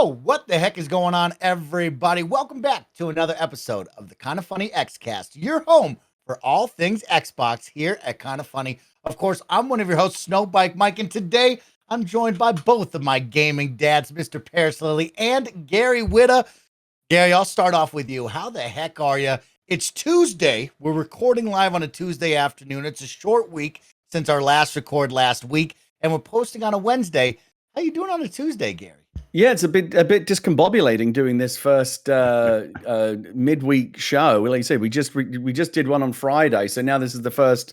Yo, what the heck is going on, everybody? Welcome back to another episode of the KindaFunny Xcast, your home for all things Xbox here at KindaFunny. Of course, I'm one of your hosts, Snowbike Mike, and today I'm joined by both of my gaming dads, Mr. Parris Lilly and Gary Witta. Gary, I'll start off with you. How the heck are you? It's Tuesday. We're recording live on a Tuesday afternoon. It's a short week since our last record last week, and we're posting on a Wednesday. How you doing on a Tuesday, Gary? Yeah, it's a bit discombobulating doing this first midweek show. Like you said, we just did one on Friday, so now this is the first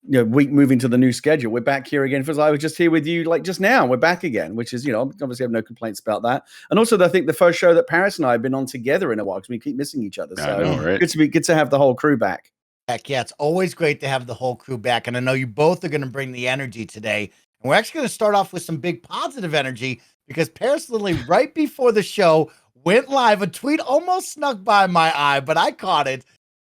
week moving to the new schedule. We're back here again. Because I was just here with you like just now. We're back again, which is obviously I have no complaints about that. And also, I think the first show that Parris and I have been on together in a while because we keep missing each other. So I know, right? good to have the whole crew back. Heck yeah, it's always great to have the whole crew back, and I know you both are going to bring the energy today. And we're actually going to start off with some big positive energy. Because Parris Lilly, right before the show, went live. A tweet almost snuck by my eye, but I caught it.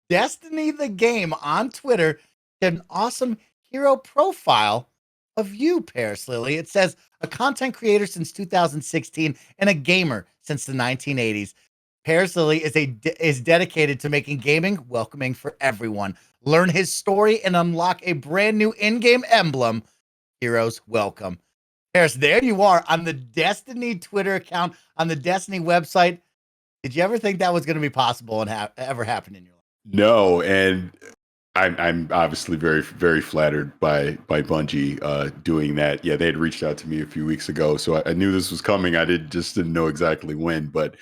Destiny the game on Twitter did an awesome hero profile of you, Parris Lilly. It says, a content creator since 2016 and a gamer since the 1980s. Parris Lilly is dedicated to making gaming welcoming for everyone. Learn his story and unlock a brand new in-game emblem. Heroes welcome. Parris, there you are on the Destiny Twitter account, on the Destiny website. Did you ever think that was going to be possible and ever happen in your life? No, and I'm obviously very, very flattered by Bungie doing that. Yeah, they had reached out to me a few weeks ago, so I knew this was coming. I didn't know exactly when, but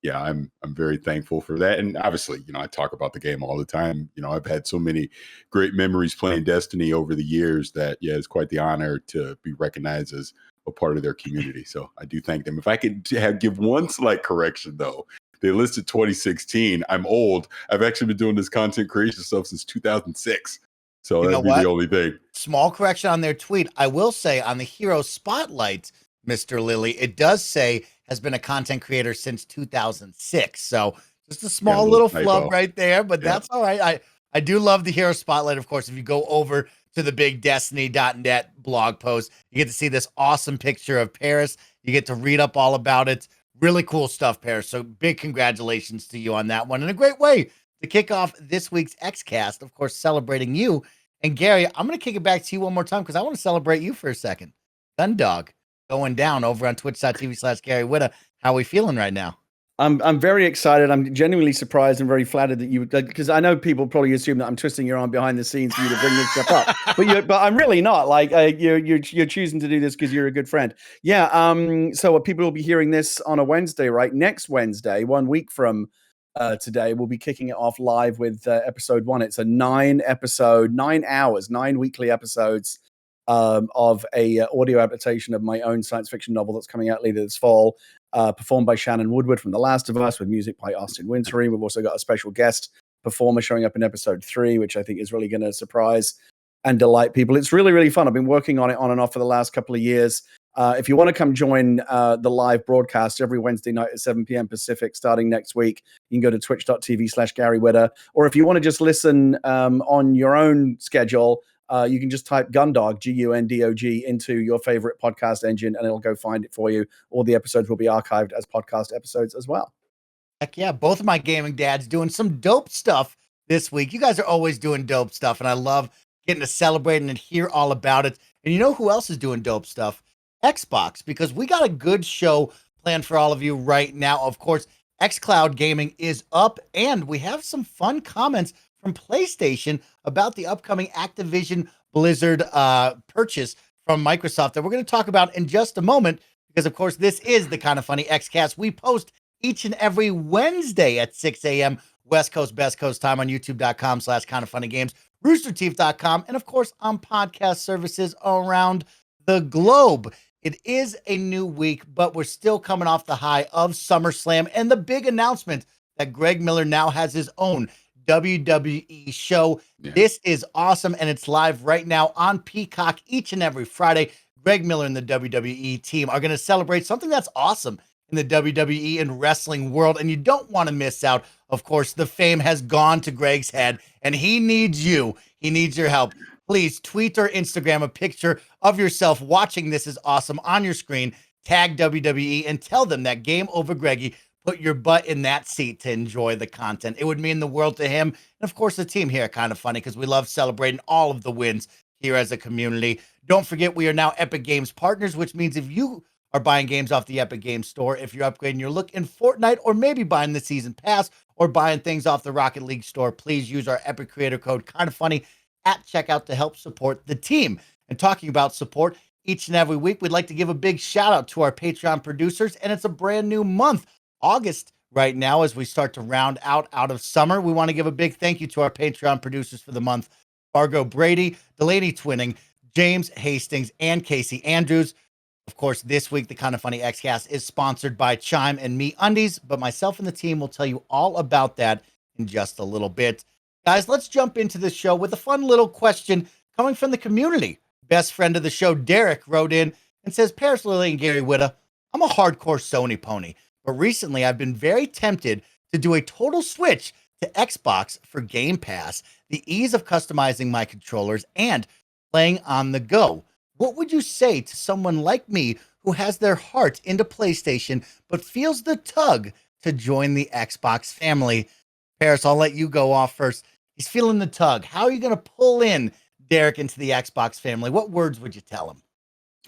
yeah, I'm very thankful for that. And obviously, I talk about the game all the time. I've had so many great memories playing Destiny over the years that, yeah, it's quite the honor to be recognized as a part of their community. So I do thank them. If I could give one slight correction, though, they listed 2016. I'm old. I've actually been doing this content creation stuff since 2006. So that'd be the only thing. Small correction on their tweet. I will say on the Hero Spotlight, Mr. Lilly, it does say has been a content creator since 2006. So just a small little flub right there, but that's all right. I do love the Hero Spotlight. Of course, if you go over to the big Destiny.net blog post, you get to see this awesome picture of Parris. You get to read up all about it. Really cool stuff, Parris. So big congratulations to you on that one. And a great way to kick off this week's Xcast, of course, celebrating you. And Gary, I'm going to kick it back to you one more time because I want to celebrate you for a second. Gundog going down over on twitch.tv/Gary Witta. How are we feeling right now? I'm very excited. I'm genuinely surprised and very flattered that you would, because I know people probably assume that I'm twisting your arm behind the scenes for you to bring this stuff up, but I'm really not. Like you're choosing to do this because you're a good friend. Yeah. So people will be hearing this on a Wednesday, right? Next Wednesday, 1 week from today, we'll be kicking it off live with episode 1. It's a 9 hours, 9 weekly episodes of a audio adaptation of my own science fiction novel that's coming out later this fall, performed by Shannon Woodward from The Last of Us with music by Austin Wintory. We've also got a special guest performer showing up in episode 3, which I think is really going to surprise and delight people. It's really, really fun. I've been working on it on and off for the last couple of years. If you want to come join the live broadcast every Wednesday night at 7 p.m. Pacific starting next week, you can go to twitch.tv/Gary Witta. Or if you want to just listen on your own schedule, you can just type Gundog, Gundog, into your favorite podcast engine, and it'll go find it for you. All the episodes will be archived as podcast episodes as well. Heck yeah, both of my gaming dads doing some dope stuff this week. You guys are always doing dope stuff, and I love getting to celebrate and hear all about it. And you know who else is doing dope stuff? Xbox, because we got a good show planned for all of you right now. Of course, xCloud Gaming is up, and we have some fun comments from PlayStation about the upcoming Activision Blizzard purchase from Microsoft that we're going to talk about in just a moment, because of course this is the KindaFunny Xcast. We post each and every Wednesday at 6 a.m. West Coast, Best Coast time on youtube.com/KindaFunnyGames, roosterteeth.com, and of course on podcast services around the globe. It is a new week, but we're still coming off the high of SummerSlam and the big announcement that Greg Miller now has his own WWE show. Yeah. This is awesome, and it's live right now on Peacock each and every Friday. Greg Miller and the WWE team are going to celebrate something that's awesome in the WWE and wrestling world, and you don't want to miss out. Of course, the fame has gone to Greg's head, and he needs you. He needs your help. Please tweet or Instagram a picture of yourself watching This Is Awesome on your screen. tag WWE and tell them that Game Over Greggy put your butt in that seat to enjoy the content. It would mean the world to him. And of course, the team here, Kind of Funny, because we love celebrating all of the wins here as a community. Don't forget, we are now Epic Games partners, which means if you are buying games off the Epic Games Store, if you're upgrading your look in Fortnite, or maybe buying the season pass, or buying things off the Rocket League store, please use our Epic creator code Kind of Funny at checkout to help support the team. And talking about support, each and every week, we'd like to give a big shout out to our Patreon producers, and it's a brand new month, August, right now, as we start to round out of summer. We want to give a big thank you to our Patreon producers for the month: Fargo Brady, Delaney Twinning, James Hastings, and Casey Andrews. Of course, this week, the Kind of Funny Xcast is sponsored by Chime and Me Undies, but myself and the team will tell you all about that in just a little bit. Guys, let's jump into the show with a fun little question coming from the community. Best friend of the show, Derek, wrote in and says, Parris, Lily, and Gary Whitta, I'm a hardcore Sony pony, but recently I've been very tempted to do a total switch to Xbox for Game Pass, the ease of customizing my controllers, and playing on the go. What would you say to someone like me who has their heart into PlayStation but feels the tug to join the Xbox family? Parris, I'll let you go off first. He's feeling the tug. How are you going to pull in Derek into the Xbox family? What words would you tell him?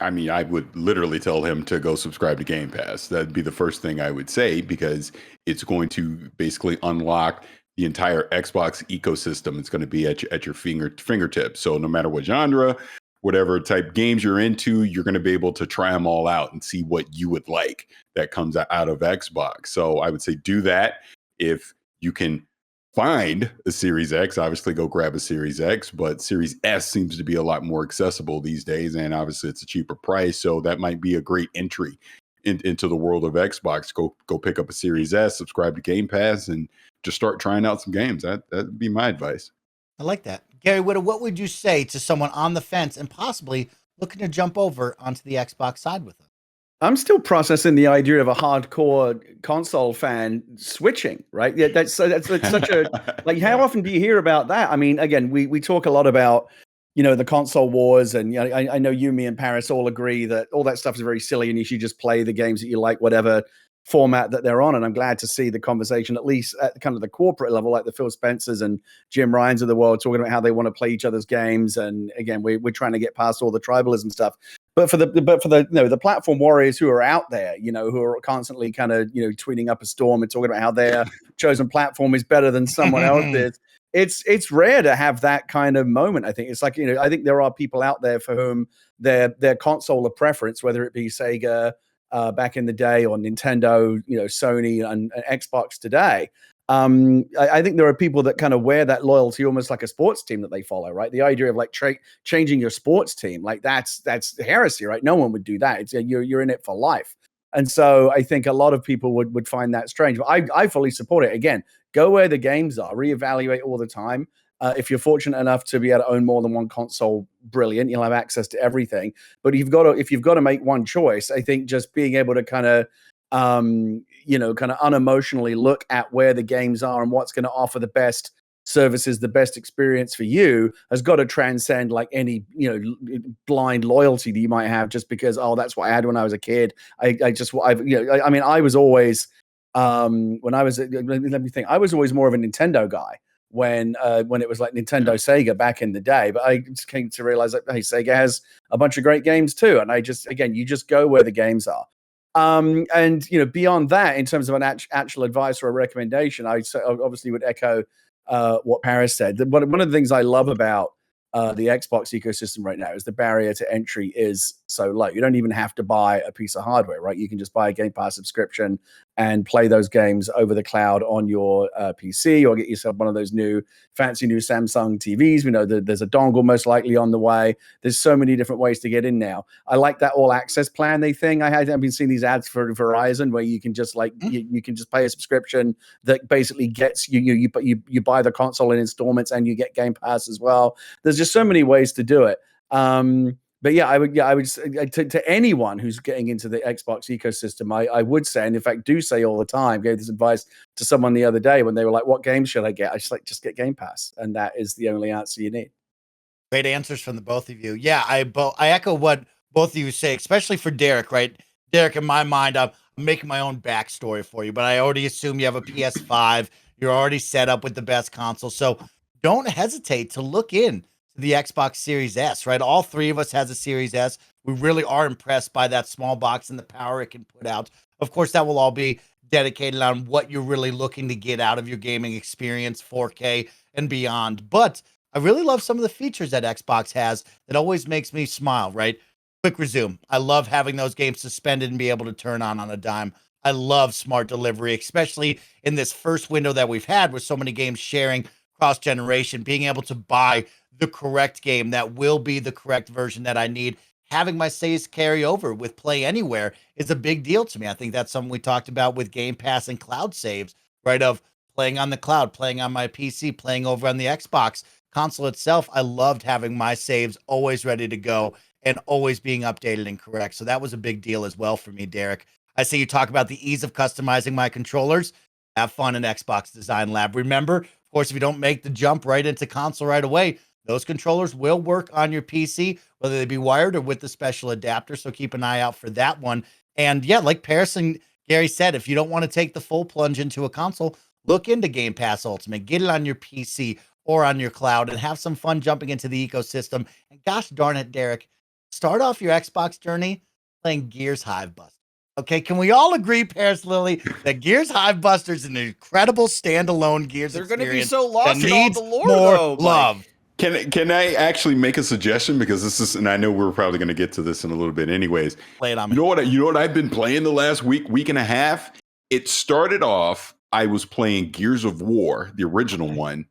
I mean, I would literally tell him to go subscribe to Game Pass. That'd be the first thing I would say, because it's going to basically unlock the entire Xbox ecosystem. It's going to be at your fingertips. So no matter what genre, whatever type games you're into, you're going to be able to try them all out and see what you would like that comes out of Xbox. So I would say do that. If you can find a Series X, obviously go grab a Series X, but Series S seems to be a lot more accessible these days, and obviously it's a cheaper price, so that might be a great entry into the world of Xbox. Go pick up a Series S, subscribe to Game Pass, and just start trying out some games. That'd be my advice. I like that. Gary Whitta, what would you say to someone on the fence and possibly looking to jump over onto the Xbox side with us? I'm still processing the idea of a hardcore console fan switching, right? Yeah, that's such a, like, how often do you hear about that? I mean, again, we talk a lot about, the console wars, and I know you, me, and Parris all agree that all that stuff is very silly, and you should just play the games that you like, whatever format that they're on. And I'm glad to see the conversation, at least at kind of the corporate level, like the Phil Spencers and Jim Ryans of the world, talking about how they want to play each other's games. And again, we're trying to get past all the tribalism stuff. But for the platform warriors who are out there, who are constantly kind of tweeting up a storm and talking about how their chosen platform is better than someone else's, it's rare to have that kind of moment. I think it's like, I think there are people out there for whom their console of preference, whether it be Sega back in the day, or Nintendo, Sony, and Xbox today. I think there are people that kind of wear that loyalty almost like a sports team that they follow, right? The idea of like changing your sports team, like that's heresy, right? No one would do that. It's you're in it for life. And so I think a lot of people would find that strange, but I fully support it. Again, go where the games are, reevaluate all the time. If you're fortunate enough to be able to own more than one console, brilliant. You'll have access to everything. But if you've got to make one choice, I think just being able to kind of unemotionally look at where the games are and what's going to offer the best services, the best experience for you, has got to transcend like any blind loyalty that you might have just because that's what I had when I was a kid. I was always when I was let me think, I was always more of a Nintendo guy when it was like Nintendo Sega back in the day, but I just came to realize that hey, Sega has a bunch of great games too, and you just go where the games are. And beyond that, in terms of an actual advice or a recommendation, I obviously would echo what Parris said. One of the things I love about the Xbox ecosystem right now is the barrier to entry is so low. You don't even have to buy a piece of hardware, right? You can just buy a Game Pass subscription and play those games over the cloud on your PC, or get yourself one of those fancy new Samsung TVs. We know that there's a dongle most likely on the way. There's so many different ways to get in now. I like that all access plan I've been seeing these ads for Verizon where you can just you can just pay a subscription that basically gets you buy the console in installments and you get Game Pass as well. There's just so many ways to do it. But I would say to anyone who's getting into the Xbox ecosystem, I would say, and in fact do say all the time, gave this advice to someone the other day when they were like, what game should I get? I just get Game Pass. And that is the only answer you need. Great answers from the both of you. Yeah, I echo what both of you say, especially for Derek, right? Derek, in my mind, I'm making my own backstory for you, but I already assume you have a PS5. You're already set up with the best console. So don't hesitate to look in to the Xbox Series S, right? All three of us has a Series S. We really are impressed by that small box and the power it can put out. Of course, that will all be dedicated on what you're really looking to get out of your gaming experience, 4K and beyond. But I really love some of the features that Xbox has that always makes me smile, right? Quick resume. I love having those games suspended and be able to turn on a dime. I love smart delivery, especially in this first window that we've had with so many games sharing cross generation, being able to buy the correct game that will be the correct version that I need. Having my saves carry over with Play Anywhere is a big deal to me. I think that's something we talked about with Game Pass and cloud saves, right? Of playing on the cloud, playing on my PC, playing over on the Xbox console itself. I loved having my saves always ready to go and always being updated and correct. So that was a big deal as well for me, Derek. I see you talk about the ease of customizing my controllers. Have fun in Xbox Design Lab. Remember, of course, if you don't make the jump right into console right away, those controllers will work on your PC, whether they be wired or with the special adapter. So keep an eye out for that one. And yeah, like Parris and Gary said, if you don't want to take the full plunge into a console, look into Game Pass Ultimate. Get it on your PC or on your cloud and have some fun jumping into the ecosystem. And gosh darn it, Derek, start off your Xbox journey playing Gears Hive Buster. Okay, can we all agree, Paris Lily, that Gears Hive Buster is an incredible standalone Gears They're going to be experience so lost that in all needs the lore, more though. love. Can I actually make a suggestion, because this is, and I know we're probably going to get to this in a little bit anyways. Play it on me. You know what I've been playing the last week and a half? It started off, I was playing Gears of War, the original one,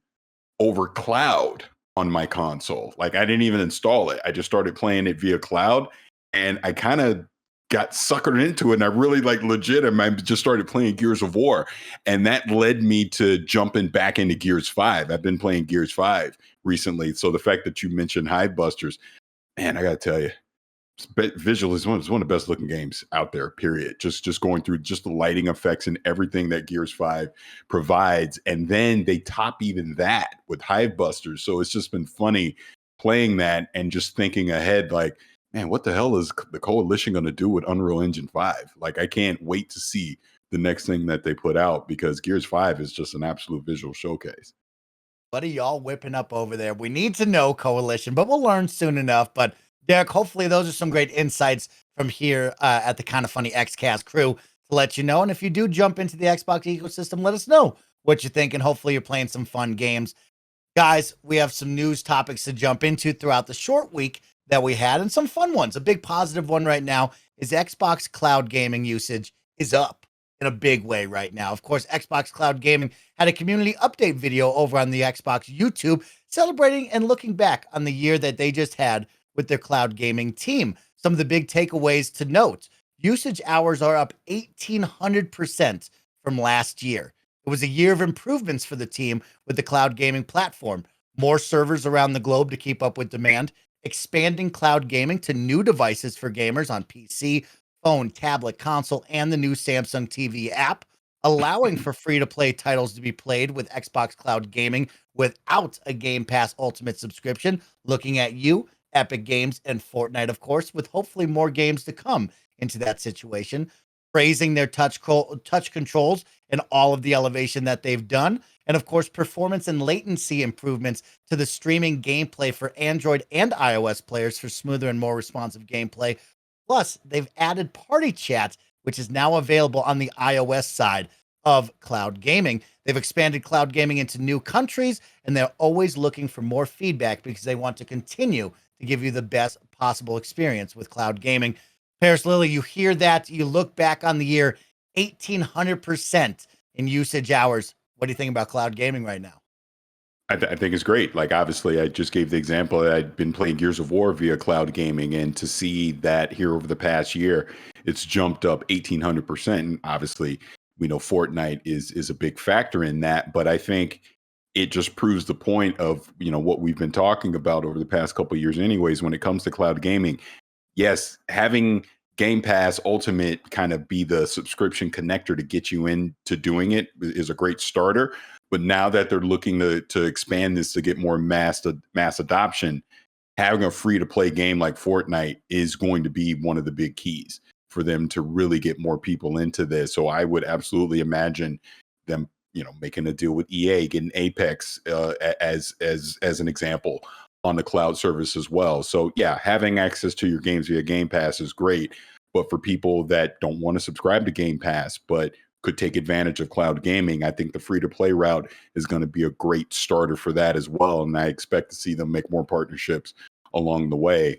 over cloud on my console. Like, I didn't even install it. I just started playing it via cloud, and I kind of got suckered into it. And I really I just started playing Gears of War, and that led me to jumping back into Gears 5. I've been playing Gears 5 recently. So the fact that you mentioned Hive Busters, man, I got to tell you, visual is one of the best looking games out there, period. Just going through just the lighting effects and everything that Gears 5 provides. And then they top even that with Hive Busters. So it's just been funny playing that and just thinking ahead, like, man, what the hell is the Coalition going to do with Unreal Engine 5? Like, I can't wait to see the next thing that they put out, because Gears 5 is just an absolute visual showcase. What are y'all whipping up over there? We need to know, Coalition, but we'll learn soon enough. But Derek, hopefully those are some great insights from here at the KindaFunny Xcast crew to let you know. And if you do jump into the Xbox ecosystem, let us know what you think, and hopefully you're playing some fun games. Guys, we have some news topics to jump into throughout the short week that we had, and some fun ones. A big positive one right now is Xbox cloud gaming usage is up in a big way right now. Of course, Xbox Cloud Gaming had a community update video over on the Xbox YouTube celebrating and looking back on the year that they just had with their cloud gaming team. Some of the big takeaways to note: usage hours are up 1,800% from last year. It was a year of improvements for the team with the cloud gaming platform. More servers around the globe to keep up with demand, expanding cloud gaming to new devices for gamers on PC, phone, tablet, console, and the new Samsung TV app, allowing for free-to-play titles to be played with Xbox Cloud Gaming without a Game Pass Ultimate subscription. Looking at you, Epic Games and Fortnite, of course, with hopefully more games to come into that situation. Praising their touch controls and all of the elevation that they've done. And of course, performance and latency improvements to the streaming gameplay for Android and iOS players for smoother and more responsive gameplay. Plus, they've added party chat, which is now available on the iOS side of cloud gaming. They've expanded cloud gaming into new countries, and they're always looking for more feedback because they want to continue to give you the best possible experience with cloud gaming. Paris Lily, you hear that, you look back on the year, 1,800% in usage hours. What do you think about cloud gaming right now? I think it's great. Like, obviously, I just gave the example that I'd been playing Gears of War via cloud gaming, and to see that here over the past year, it's jumped up 1,800%. And obviously, we know Fortnite is a big factor in that, but I think it just proves the point of, what we've been talking about over the past couple of years anyways, when it comes to cloud gaming. Yes, having Game Pass Ultimate kind of be the subscription connector to get you into doing it is a great starter. But now that they're looking to expand this to get more mass adoption, having a free-to-play game like Fortnite is going to be one of the big keys. for them to really get more people into this. So I would absolutely imagine them, making a deal with EA, getting Apex as an example on the cloud service as well. So yeah, having access to your games via Game Pass is great. But for people that don't want to subscribe to Game Pass, but could take advantage of cloud gaming, I think the free-to-play route is going to be a great starter for that as well. And I expect to see them make more partnerships along the way.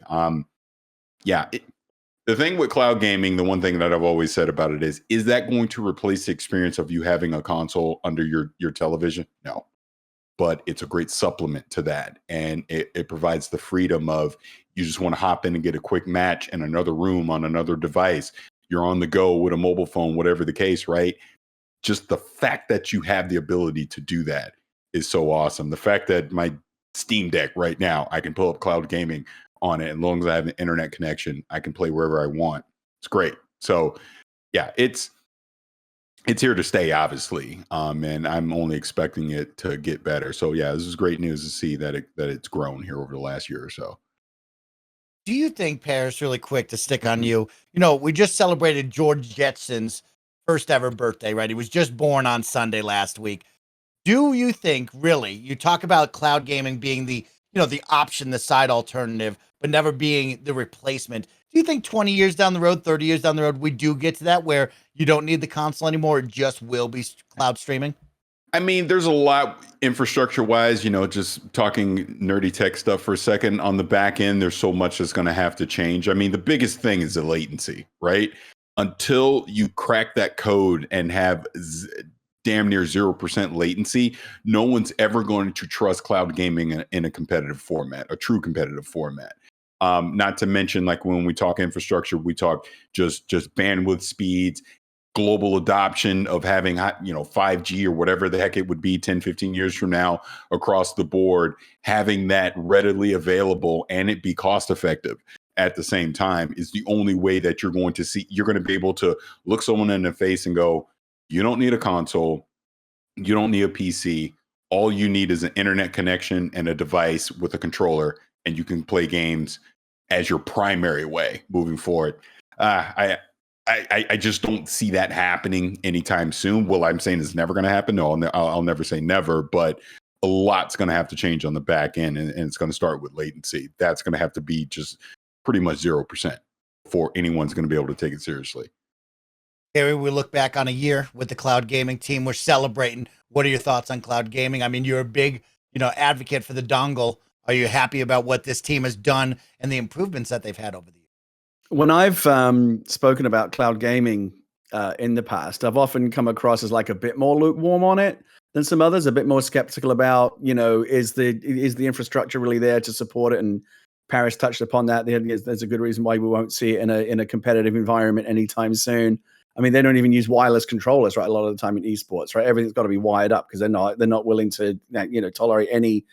The thing with cloud gaming, the one thing that I've always said about it is that going to replace the experience of you having a console under your television? No. But it's a great supplement to that. And it provides the freedom of, you just want to hop in and get a quick match in another room on another device. You're on the go with a mobile phone, whatever the case, right? Just the fact that you have the ability to do that is so awesome. The fact that my Steam Deck right now, I can pull up cloud gaming on it. As long as I have an internet connection, I can play wherever I want. It's great. So yeah, it's here to stay, obviously. And I'm only expecting it to get better. So yeah, this is great news to see that it's grown here over the last year or so. Do you think, Parris, really quick to stick on you, we just celebrated George Jetson's first ever birthday, right? He was just born on Sunday last week. Do you think, really, you talk about cloud gaming being the option, the side alternative, but never being the replacement? Do you think 20 years down the road, 30 years down the road, we do get to that where you don't need the console anymore? It just will be cloud streaming? I mean, there's a lot infrastructure wise, just talking nerdy tech stuff for a second. On the back end, there's so much that's going to have to change. I mean, the biggest thing is the latency, right? Until you crack that code and have damn near 0% latency, no one's ever going to trust cloud gaming in a competitive format, a true competitive format. Not to mention, like, when we talk infrastructure, we talk just bandwidth speeds, global adoption of having 5G or whatever the heck it would be 10, 15 years from now across the board, having that readily available and it be cost effective at the same time is the only way that you're going to be able to look someone in the face and go, you don't need a console, you don't need a PC. All you need is an internet connection and a device with a controller, and you can play games as your primary way moving forward. I just don't see that happening anytime soon. Well, I'm saying it's never going to happen. No, I'll never say never, but a lot's going to have to change on the back end, and it's going to start with latency. That's going to have to be just pretty much 0% before anyone's going to be able to take it seriously. Harry, we look back on a year with the cloud gaming team. We're celebrating. What are your thoughts on cloud gaming? I mean, you're a big, advocate for the dongle. Are you happy about what this team has done and the improvements that they've had over the years? When I've spoken about cloud gaming in the past, I've often come across as like a bit more lukewarm on it than some others, a bit more skeptical about, is the infrastructure really there to support it? And Parris touched upon that. There's a good reason why we won't see it in a competitive environment anytime soon. I mean, they don't even use wireless controllers, right? A lot of the time in esports, right? Everything's got to be wired up because they're not willing to, tolerate any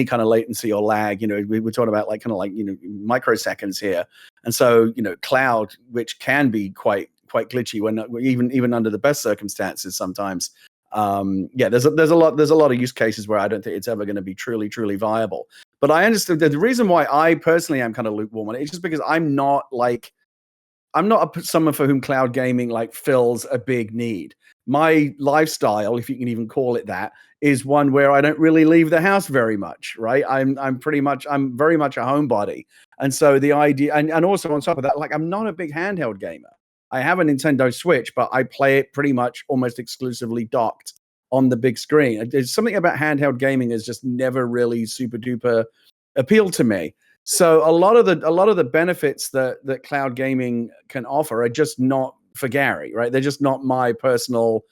kind of latency or lag. We're talking about microseconds here. And so, cloud, which can be quite glitchy when even under the best circumstances sometimes. There's a lot of use cases where I don't think it's ever going to be truly viable. But I understand that the reason why I personally am kind of lukewarm on it is just because I'm not someone for whom cloud gaming fills a big need. My lifestyle, if you can even call it that, is one where I don't really leave the house very much, right? I'm very much a homebody. And so the idea, and also on top of that, I'm not a big handheld gamer. I have a Nintendo Switch, but I play it pretty much almost exclusively docked on the big screen. There's something about handheld gaming has just never really super duper appealed to me. So a lot of the benefits that cloud gaming can offer are just not for Gary, right? They're just not my personal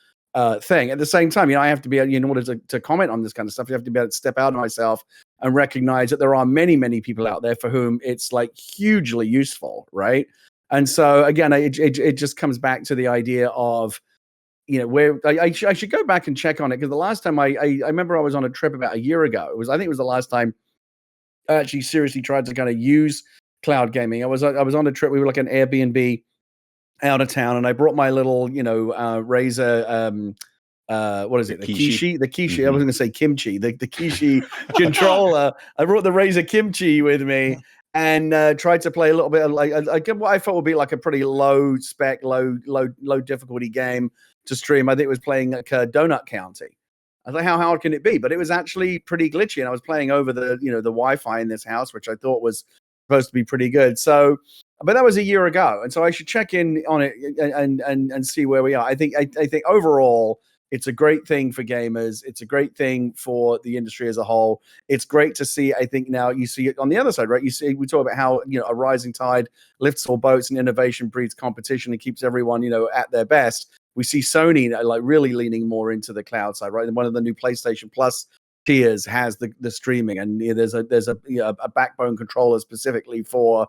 thing. At the same time, I have to be, in order to comment on this kind of stuff, you have to be able to step out of myself and recognize that there are many, many people out there for whom it's hugely useful, right? And so again, it just comes back to the idea of, where I should go back and check on it, because the last time I remember I was on a trip about a year ago. I think it was the last time I actually seriously tried to kind of use cloud gaming. I was on a trip. We were an Airbnb out of town, and I brought my little, Razer, what is it? The Kishi. Mm-hmm. I was going to say kimchi. The Kishi controller. I brought the Razer Kimchi with me, and tried to play a little bit of like what I thought would be like a pretty low spec, low difficulty game to stream. I think it was playing like Donut County. I was like, how hard can it be? But it was actually pretty glitchy, and I was playing over the the Wi-Fi in this house, which I thought was supposed to be pretty good. So, but that was a year ago, and so I should check in on it and see where we are. I think overall, it's a great thing for gamers. It's a great thing for the industry as a whole. It's great to see. I think now you see it on the other side, right? You see, we talk about how a rising tide lifts all boats, and innovation breeds competition and keeps everyone at their best. We see Sony like really leaning more into the cloud side, right? And one of the new PlayStation Plus tiers has the streaming, and there's a backbone controller specifically for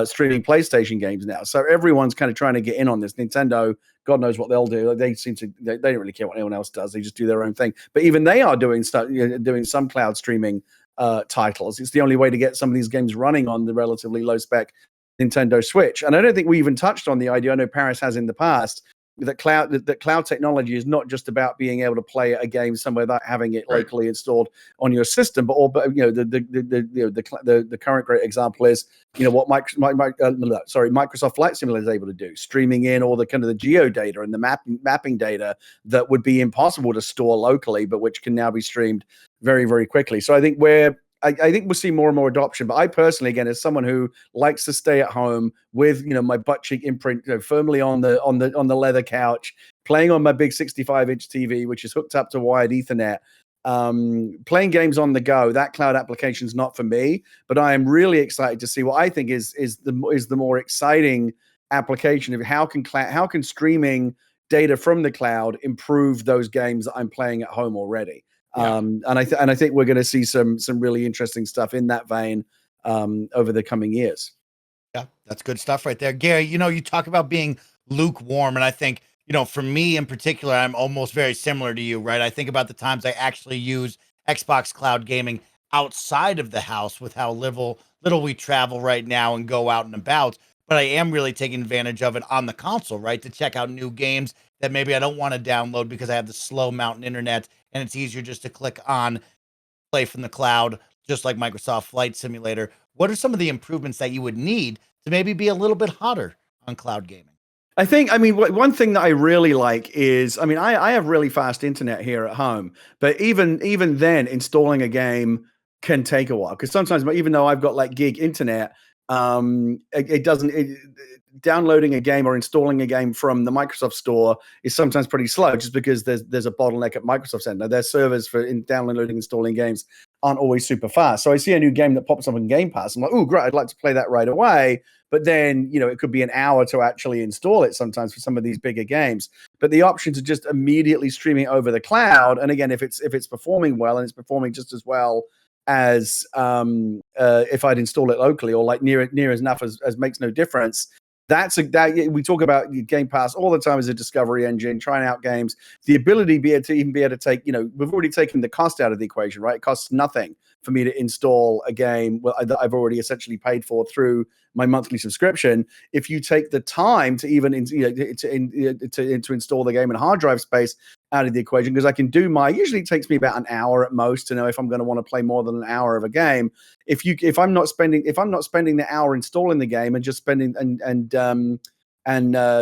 streaming PlayStation games now. So everyone's kind of trying to get in on this. Nintendo, God knows what they'll do. They don't really care what anyone else does. They just do their own thing. But even they are doing some cloud streaming titles. It's the only way to get some of these games running on the relatively low spec Nintendo Switch. And I don't think we even touched on the idea. I know Parris has in the past. That cloud technology is not just about being able to play a game somewhere without having it locally installed on your system, but the current great example is what Microsoft Flight Simulator is able to do, streaming in all the kind of the geo data and the mapping data that would be impossible to store locally, but which can now be streamed very, very quickly. So I think I think we'll see more and more adoption. But I personally, again, as someone who likes to stay at home with my butt cheek imprint firmly on the leather couch, playing on my big 65-inch TV, which is hooked up to wired Ethernet, playing games on the go, that cloud application is not for me. But I am really excited to see what I think is the more exciting application of how can streaming data from the cloud improve those games that I'm playing at home already. Yeah. And I think we're going to see some really interesting stuff in that vein over the coming years. Yeah, that's good stuff right there, Gary. You talk about being lukewarm, and I think for me in particular, I'm almost very similar to you, right? I think about the times I actually use Xbox Cloud Gaming outside of the house with how little we travel right now and go out and about. But I am really taking advantage of it on the console, right? To check out new games that maybe I don't want to download because I have the slow mountain internet, and it's easier just to click on play from the cloud, just like Microsoft Flight Simulator. What are some of the improvements that you would need to maybe be a little bit hotter on cloud gaming? I think, one thing that I really like is, I have really fast internet here at home, but even then, installing a game can take a while, because sometimes, even though I've got like gig internet, downloading a game or installing a game from the Microsoft Store is sometimes pretty slow, just because there's a bottleneck at Microsoft Center. Their servers for downloading, installing games aren't always super fast. So I see a new game that pops up on Game Pass. I'm like, oh, great, I'd like to play that right away. But then, it could be an hour to actually install it sometimes for some of these bigger games. But the option to just immediately streaming over the cloud, and again, if it's performing well, and it's performing just as well as if I'd install it locally, or like near enough as makes no difference. We talk about Game Pass all the time as a discovery engine, trying out games. The ability to be able to take, we've already taken the cost out of the equation, right? It costs nothing for me to install a game that I've already essentially paid for through my monthly subscription. If you take the time to even to install the game in hard drive space out of the equation, because I can do usually it takes me about an hour at most to know if I'm going to want to play more than an hour of a game. If I'm not spending the hour installing the game and just spending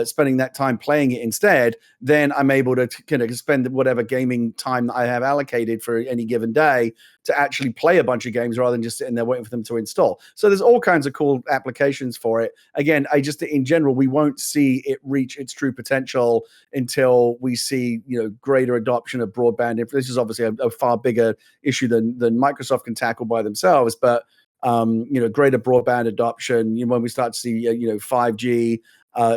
spending that time playing it instead, then I'm able to spend whatever gaming time that I have allocated for any given day to actually play a bunch of games rather than just sitting there waiting for them to install. So there's all kinds of cool applications for it. Again, in general, we won't see it reach its true potential until we see, greater adoption of broadband. This is obviously a far bigger issue than Microsoft can tackle by themselves, but greater broadband adoption, when we start to see 5G,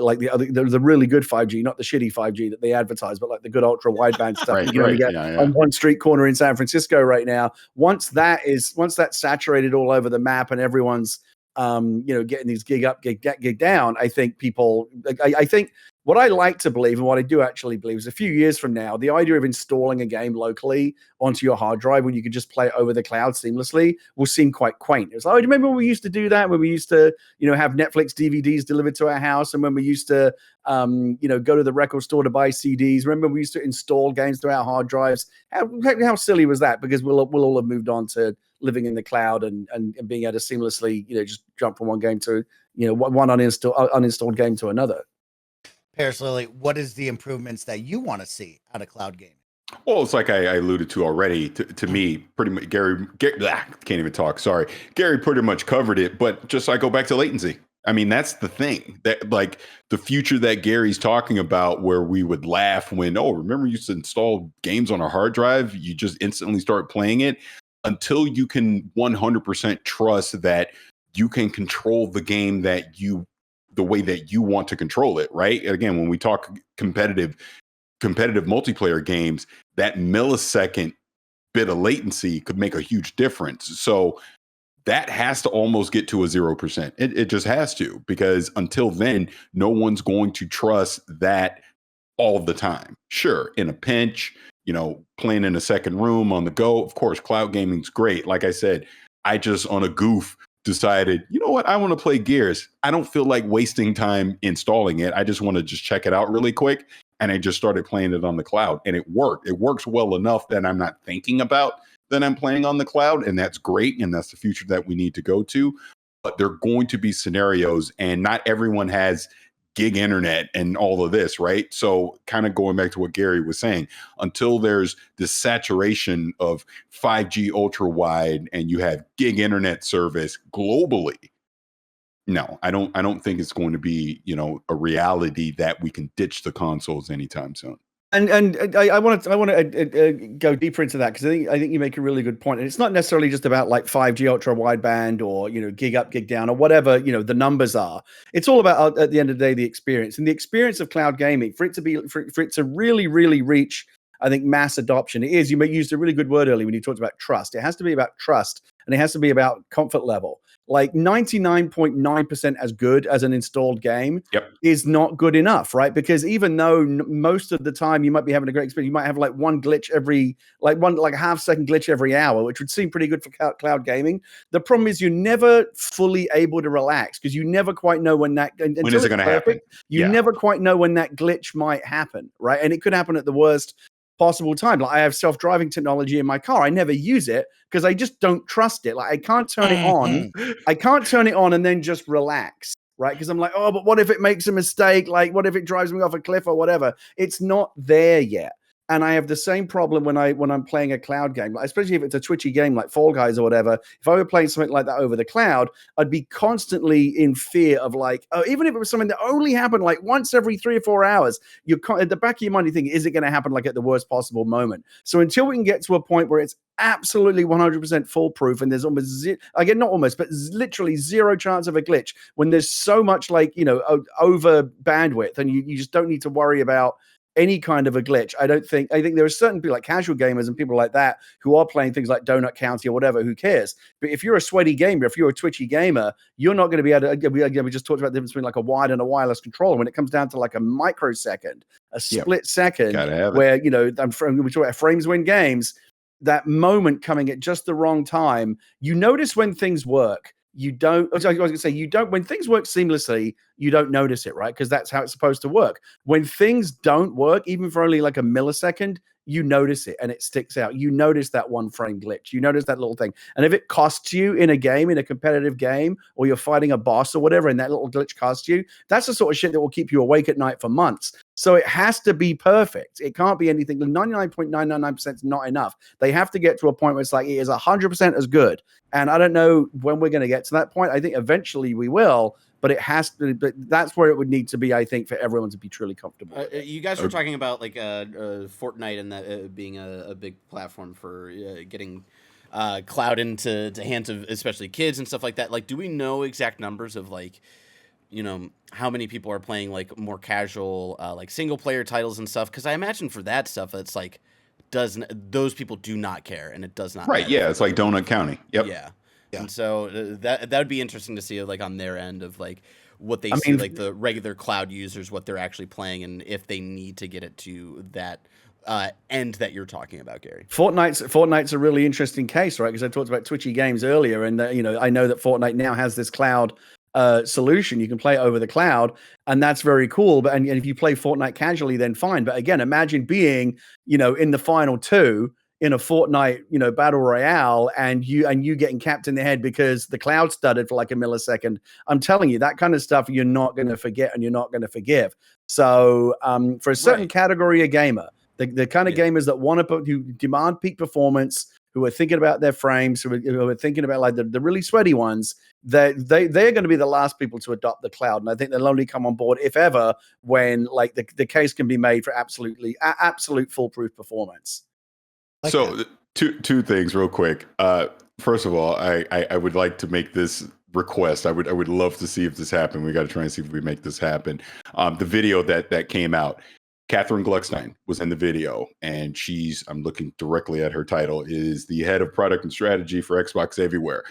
like the really good 5G, not the shitty 5G that they advertise, but like the good ultra wideband stuff you can only get on one street corner in San Francisco right now. Once that's saturated all over the map and everyone's getting these gig up, gig down, I think What I like to believe, and what I do actually believe, is a few years from now, the idea of installing a game locally onto your hard drive when you could just play it over the cloud seamlessly will seem quite quaint. It's like, oh, do you remember when we used to do that? When we used to, have Netflix DVDs delivered to our house, and when we used to, go to the record store to buy CDs. Remember we used to install games to our hard drives? How silly was that? Because we'll all have moved on to living in the cloud and being able to seamlessly, just jump from one game to, one uninstalled game to another. Parris Lily, what is the improvements that you want to see out of cloud gaming? Well, it's like I alluded to already. To me, pretty much Gary can't even talk. Sorry, Gary pretty much covered it. But just I go back to latency. I mean, that's the thing, that like the future that Gary's talking about, where we would laugh when, remember you used to install games on a hard drive, you just instantly start playing it, until you can 100% trust that you can control the game the way that you want to control it, right? Again, when we talk competitive multiplayer games, that millisecond bit of latency could make a huge difference. So that has to almost get to a 0%. It just has to, because until then, no one's going to trust that all the time. Sure, in a pinch, playing in a second room on the go, of course, cloud gaming's great. Like I said, I just on a goof decided, you know what, I want to play Gears. I don't feel like wasting time installing it. I just want to just check it out really quick. And I just started playing it on the cloud, and it worked. It works well enough that I'm not thinking about that I'm playing on the cloud, and that's great. And that's the future that we need to go to. But there are going to be scenarios, and not everyone has gig internet and all of this, right? So kind of going back to what Gary was saying, until there's this saturation of 5G ultra wide and you have gig internet service globally, no, I don't think it's going to be, a reality that we can ditch the consoles anytime soon. And I want to go deeper into that, because I think you make a really good point. And it's not necessarily just about like 5G ultra wideband or gig up, gig down, or whatever the numbers are. It's all about, at the end of the day, the experience, and the experience of cloud gaming, for it to really, really reach, I think, mass adoption. It is. You used a really good word earlier when you talked about trust. It has to be about trust, and it has to be about comfort level. Like 99.9% as good as an installed game is not good enough, right? Because even though most of the time you might be having a great experience, you might have like one glitch every, like half second glitch every hour, which would seem pretty good for cloud gaming. The problem is you're never fully able to relax, because you never quite know when that, when is it going to happen? You never quite know when that glitch might happen, right? And it could happen at the worst possible time. Like I have self-driving technology in my car. I never use it because I just don't trust it. Like I can't turn it on. I can't turn it on and then just relax, right? Because I'm like, but what if it makes a mistake? Like, what if it drives me off a cliff or whatever? It's not there yet. And I have the same problem when I'm playing a cloud game, especially if it's a twitchy game like Fall Guys or whatever. If I were playing something like that over the cloud, I'd be constantly in fear of like, even if it was something that only happened like once every 3 or 4 hours, at the back of your mind, you think, is it going to happen like at the worst possible moment? So until we can get to a point where it's absolutely 100% foolproof, and there's almost literally zero chance of a glitch, when there's so much like, over bandwidth, and you just don't need to worry about any kind of a glitch. I think there are certain people like casual gamers and people like that who are playing things like Donut County or whatever, who cares? But if you're a sweaty gamer, if you're a twitchy gamer, you're not going to be able to, we just talked about the difference between like a wired and a wireless controller. When it comes down to like a microsecond, a split second, where, we talk about frames win games, that moment coming at just the wrong time, you notice when things work. You don't, I was going to say, when things work seamlessly, you don't notice it, right? Because that's how it's supposed to work. When things don't work, even for only like a millisecond, you notice it and it sticks out. You notice that one frame glitch. You notice that little thing. And if it costs you in a game, in a competitive game, or you're fighting a boss or whatever, and that little glitch costs you, that's the sort of shit that will keep you awake at night for months. So it has to be perfect. It can't be anything. 99.999% is not enough. They have to get to a point where it's like, it is 100% as good. And I don't know when we're going to get to that point. I think eventually we will, but it has to. But that's where it would need to be, I think, for everyone to be truly comfortable. You guys were talking about like Fortnite and that being a big platform for getting cloud into hands of especially kids and stuff like that. Like, do we know exact numbers of like, how many people are playing like more casual like single player titles and stuff? Because I imagine for that stuff, it's like those people do not care, and it does not right matter. Yeah, it's like Donut County. Yep. Yeah. Yeah. And so that would be interesting to see, like, on their end of like what they I see, mean, like the regular cloud users, what they're actually playing, and if they need to get it to that end that you're talking about, Gary. Fortnite's a really interesting case, right? Because I talked about Twitchy games earlier, and I know that Fortnite now has this cloud solution. You can play it over the cloud, and that's very cool. But and if you play Fortnite casually, then fine. But again, imagine being, in the final two in a Fortnite, battle royale, and you getting capped in the head because the cloud stuttered for like a millisecond. I'm telling you, that kind of stuff you're not going to forget and you're not going to forgive. So for a certain category of gamer, the kind of gamers that who demand peak performance, who are thinking about their frames, who are thinking about like the really sweaty ones, they're going to be the last people to adopt the cloud. And I think they'll only come on board, if ever, when like the case can be made for absolute foolproof performance. So two things real quick. First of all, I would like to make this request. I would love to see if this happened. We got to try and see if we make this happen. The video that came out, Catherine Gluckstein was in the video, and I'm looking directly at her title, is the head of product and strategy for Xbox Everywhere,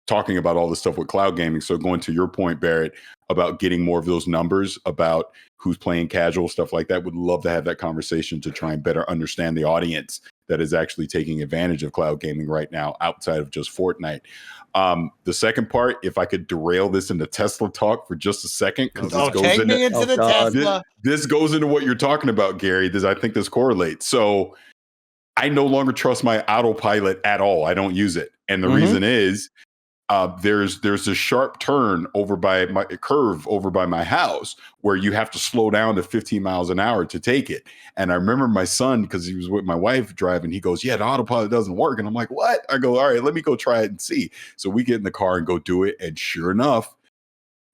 talking about all this stuff with cloud gaming. So going to your point, Barrett, about getting more of those numbers about who's playing casual, stuff like that, would love to have that conversation to try and better understand the audience that is actually taking advantage of cloud gaming right now outside of just Fortnite. The second part, if I could derail this into Tesla talk for just a second, because this goes into what you're talking about, Gary. I think this correlates. So I no longer trust my autopilot at all. I don't use it. And the reason is there's a sharp turn over by my house where you have to slow down to 15 miles an hour to take it. And I remember my son, because he was with my wife driving, he goes, yeah, the autopilot doesn't work. And I'm like, what? I go, all right, let me go try it and see. So we get in the car and go do it. And sure enough,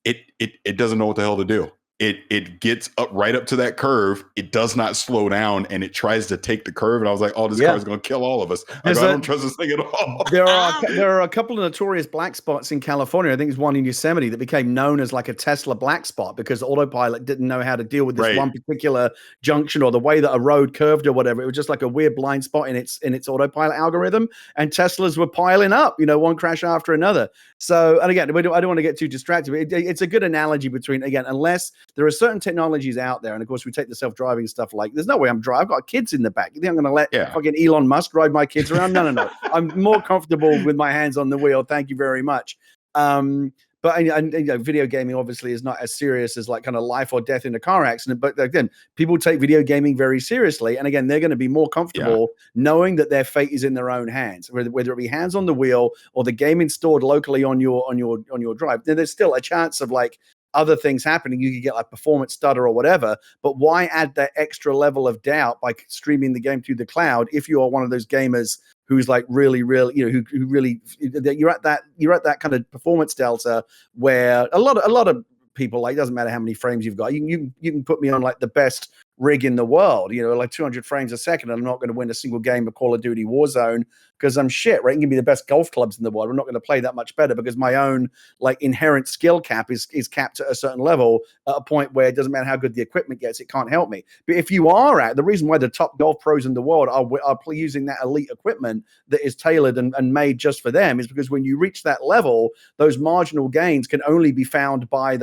it doesn't know what the hell to do. It gets right up to that curve. It does not slow down, and it tries to take the curve. And I was like, "Oh, this car is going to kill all of us." I don't trust this thing at all. There are a couple of notorious black spots in California. I think there's one in Yosemite that became known as like a Tesla black spot because autopilot didn't know how to deal with this one particular junction or the way that a road curved or whatever. It was just like a weird blind spot in its autopilot algorithm, and Teslas were piling up, one crash after another. So, and again, I don't want to get too distracted, but it's a good analogy between, again, unless there are certain technologies out there, and of course we take the self-driving stuff, like there's no way I've got kids in the back. You think I'm going to let fucking Elon Musk drive my kids around? No. I'm more comfortable with my hands on the wheel. Thank you very much. But video gaming obviously is not as serious as like kind of life or death in a car accident. But again, people take video gaming very seriously, and again, they're going to be more comfortable knowing that their fate is in their own hands, whether it be hands on the wheel or the game installed locally on your drive. Then there's still a chance of like other things happening. You could get like performance stutter or whatever. But why add that extra level of doubt by streaming the game through the cloud if you are one of those gamers who's like really, who really, you're at that kind of performance delta where a lot of people, like, it doesn't matter how many frames you've got. You can put me on like the best rig in the world, like 200 frames a second, and I'm not going to win a single game of Call of Duty Warzone because I'm shit, right? You can be the best golf clubs in the world. I'm not going to play that much better because my own like inherent skill cap is capped at a certain level at a point where it doesn't matter how good the equipment gets, it can't help me. But if you are the reason why the top golf pros in the world are using that elite equipment that is tailored and made just for them is because when you reach that level, those marginal gains can only be found by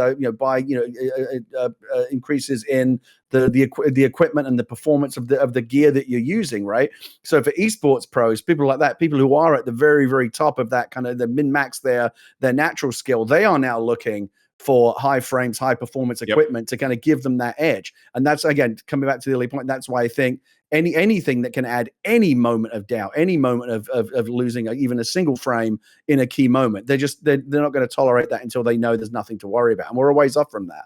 increases in the equipment and the performance of the gear that you're using, right? So for esports pros, people like that, people who are at the very, very top of that kind of the min-max their natural skill, they are now looking for high frames, high performance equipment to kind of give them that edge. And that's, again, coming back to the early point, that's why I think anything that can add any moment of doubt, any moment of losing even a single frame in a key moment, they're not going to tolerate that until they know there's nothing to worry about. And we're a ways off from that.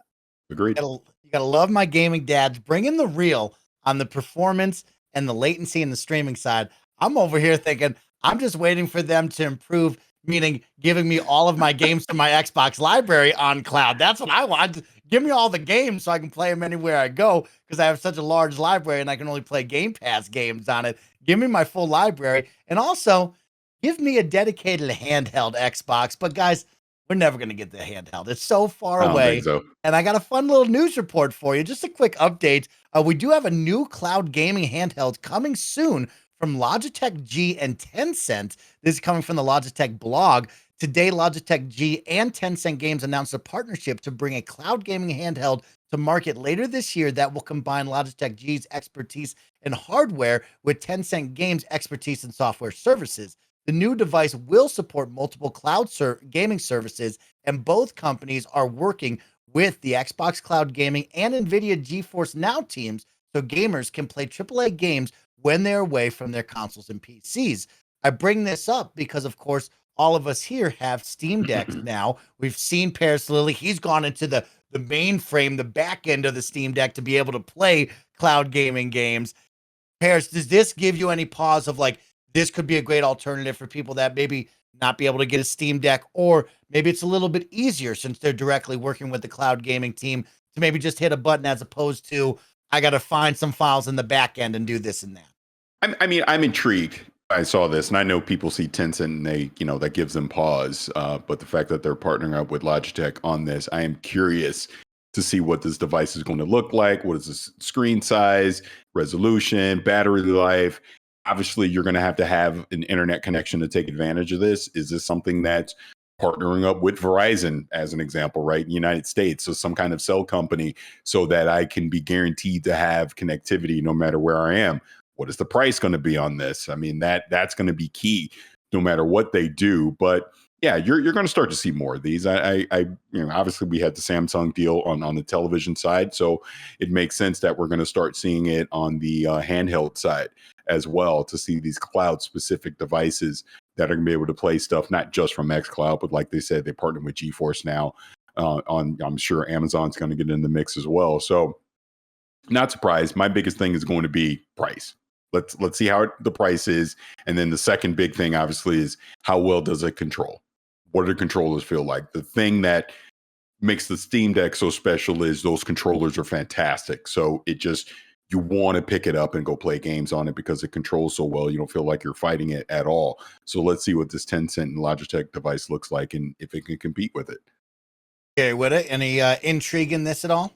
Agreed. You gotta love my gaming dads bringing the real on the performance and the latency and the streaming side. I'm over here thinking I'm just waiting for them to improve, meaning giving me all of my games to my Xbox library on cloud. That's what I want. Give me all the games so I can play them anywhere I go because I have such a large library and I can only play Game Pass games on it. Give me my full library, and also give me a dedicated handheld Xbox. But guys, we're never going to get the handheld. It's so far away. Think so. And I got a fun little news report for you. Just a quick update. We do have a new cloud gaming handheld coming soon from Logitech G and Tencent. This is coming from the Logitech blog. Today, Logitech G and Tencent Games announced a partnership to bring a cloud gaming handheld to market later this year that will combine Logitech G's expertise in hardware with Tencent Games' expertise in software services. The new device will support multiple cloud gaming services, and both companies are working with the Xbox Cloud Gaming and NVIDIA GeForce Now teams so gamers can play AAA games when they're away from their consoles and PCs. I bring this up because, of course, all of us here have Steam Decks now. We've seen Parris Lilly. He's gone into the mainframe, the back end of the Steam Deck to be able to play cloud gaming games. Parris, does this give you any pause of like, this could be a great alternative for people that maybe not be able to get a Steam Deck, or maybe it's a little bit easier since they're directly working with the cloud gaming team to maybe just hit a button as opposed to, I got to find some files in the back end and do this and that? I mean, I'm intrigued. I saw this, and I know people see Tencent and they, that gives them pause. But the fact that they're partnering up with Logitech on this, I am curious to see what this device is going to look like. What is the screen size, resolution, battery life? Obviously, you're going to have an internet connection to take advantage of this. Is this something that's partnering up with Verizon, as an example, right, in the United States? So some kind of cell company so that I can be guaranteed to have connectivity no matter where I am. What is the price going to be on this? I mean, that's going to be key no matter what they do. But yeah, you're going to start to see more of these. I obviously we had the Samsung deal on the television side, so it makes sense that we're going to start seeing it on the handheld side as well, to see these cloud specific devices that are going to be able to play stuff not just from xCloud, but like they said, they partnered with GeForce Now. I'm sure Amazon's going to get in the mix as well. So not surprised. My biggest thing is going to be price. Let's see how the price is. And then the second big thing, obviously, is how well does it control? What do the controllers feel like? The thing that makes the Steam Deck so special is those controllers are fantastic. So you want to pick it up and go play games on it because it controls so well. You don't feel like you're fighting it at all. So let's see what this Tencent and Logitech device looks like and if it can compete with it. Okay, with it, any intrigue in this at all?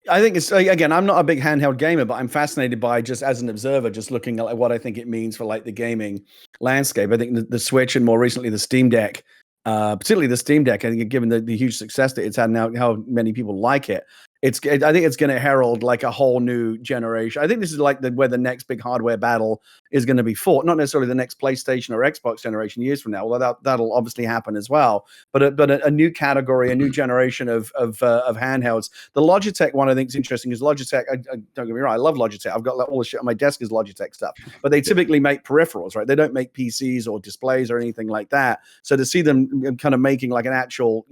I think it's, again, I'm not a big handheld gamer, but I'm fascinated by, just as an observer, just looking at what I think it means for like the gaming landscape. I think the Switch and more recently the Steam Deck, particularly the Steam Deck, I think given the huge success that it's had now, how many people like it, I think it's going to herald like a whole new generation. I think this is like where the next big hardware battle is going to be fought. Not necessarily the next PlayStation or Xbox generation years from now, although that'll obviously happen as well. But a new category, a new generation of handhelds. The Logitech one I think is interesting because Logitech. Don't get me wrong, I love Logitech. I've got like, all the shit on my desk is Logitech stuff. But they typically make peripherals, right? They don't make PCs or displays or anything like that. So to see them kind of making like an actual,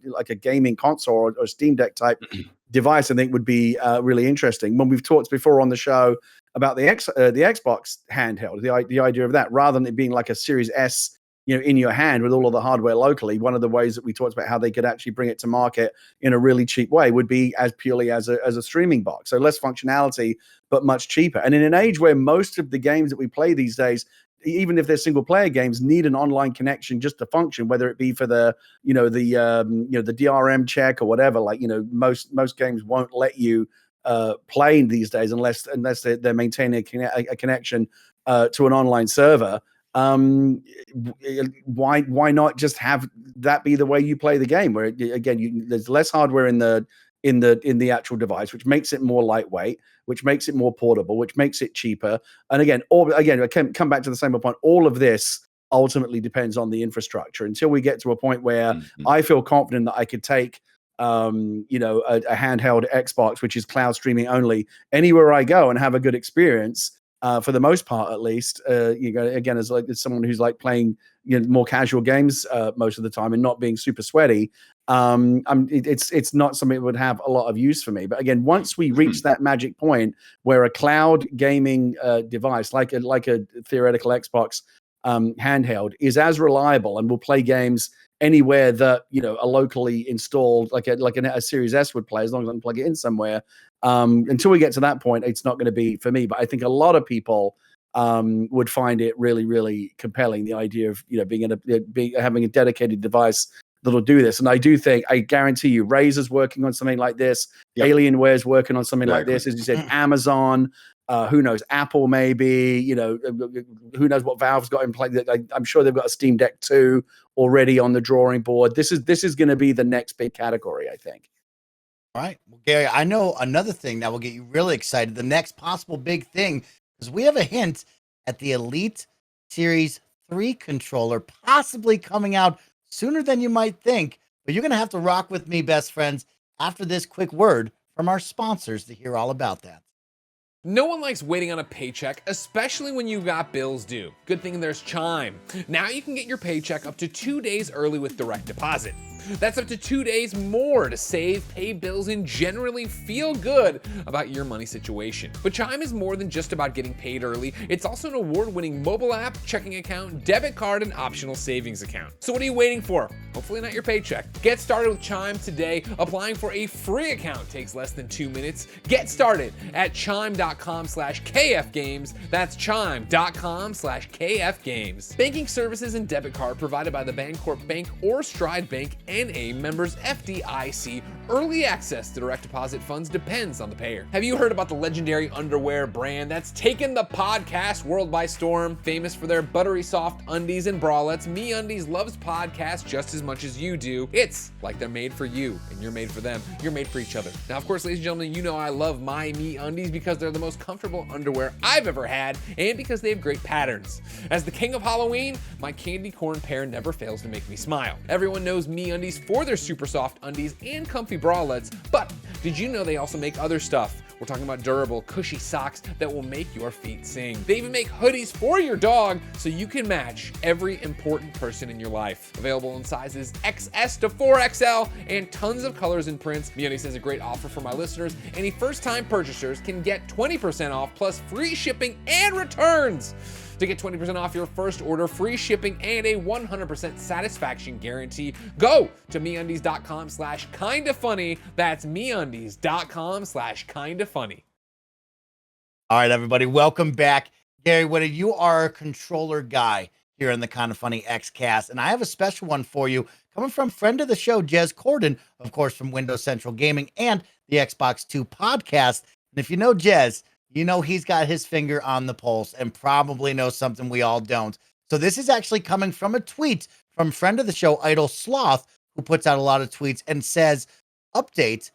like a gaming console or Steam Deck type device, I think would be really interesting. When we've talked before on the show about the Xbox handheld, the idea of that, rather than it being like a Series S, in your hand with all of the hardware locally, one of the ways that we talked about how they could actually bring it to market in a really cheap way would be as purely as a streaming box. So less functionality, but much cheaper. And in an age where most of the games that we play these days, even if they're single player games, need an online connection just to function, whether it be for the DRM check or whatever. Like, most games won't let you play these days unless they're maintaining a connection to an online server. Why not just have that be the way you play the game, where again there's less hardware in the actual device, which makes it more lightweight, which makes it more portable, which makes it cheaper. And again, I can come back to the same point. All of this ultimately depends on the infrastructure. Until we get to a point where I feel confident that I could take a handheld Xbox, which is cloud streaming only, anywhere I go and have a good experience. For the most part, at least, again, as someone who's like playing more casual games most of the time and not being super sweaty, it's not something that would have a lot of use for me. But again, once we reach that magic point where a cloud gaming device, like a theoretical Xbox handheld, is as reliable and will play games anywhere that a locally installed like a Series S would play, as long as I can plug it in somewhere. Until we get to that point, it's not going to be for me. But I think a lot of people would find it really, really compelling, the idea of having a dedicated device that'll do this. And I guarantee you, Razer's working on something like this. Yep. Alienware's working on something like this. As you said, Amazon, Who knows? Apple maybe. Who knows what Valve's got in play? I'm sure they've got a Steam Deck 2 already on the drawing board. This is going to be the next big category, I think. All right. Well, Gary, I know another thing that will get you really excited. The next possible big thing is we have a hint at the Elite Series 3 controller possibly coming out sooner than you might think. But you're going to have to rock with me, best friends, after this quick word from our sponsors to hear all about that. No one likes waiting on a paycheck, especially when you've got bills due. Good thing there's Chime. Now you can get your paycheck up to 2 days early with direct deposit. That's up to 2 days more to save, pay bills, and generally feel good about your money situation. But Chime is more than just about getting paid early. It's also an award-winning mobile app, checking account, debit card, and optional savings account. So what are you waiting for? Hopefully not your paycheck. Get started with Chime today. Applying for a free account takes less than 2 minutes. Get started at chime.com/KFgames. That's chime.com/KFgames. Banking services and debit card provided by the Bancorp Bank or Stride Bank NA members FDIC. Early access to direct deposit funds depends on the payer. Have you heard about the legendary underwear brand that's taken the podcast world by storm? Famous for their buttery soft undies and bralettes, MeUndies loves podcasts just as much as you do. It's like they're made for you and you're made for them. You're made for each other. Now, of course, ladies and gentlemen, you know I love my MeUndies because they're the most comfortable underwear I've ever had and because they have great patterns. As the king of Halloween, my candy corn pair never fails to make me smile. Everyone knows MeUndies for their super soft undies and comfy bralettes, but did you know they also make other stuff? We're talking about durable, cushy socks that will make your feet sing. They even make hoodies for your dog so you can match every important person in your life. Available in sizes XS to 4XL and tons of colors and prints. MeUndies has a great offer for my listeners. Any first-time purchasers can get 20% off plus free shipping and returns. To get 20% off your first order, free shipping, and a 100% satisfaction guarantee, go to MeUndies.com/KindaFunny. That's MeUndies.com/KindaFunny. All right, everybody, welcome back. Gary Whitta, you are a controller guy here in the Kinda Funny Xcast, and I have a special one for you coming from friend of the show, Jez Corden, of course, from Windows Central Gaming and the Xbox 2 podcast. And if you know Jez, you know he's got his finger on the pulse and probably knows something we all don't. So this is actually coming from a tweet from friend of the show, Idle Sloth, who puts out a lot of tweets and says, update,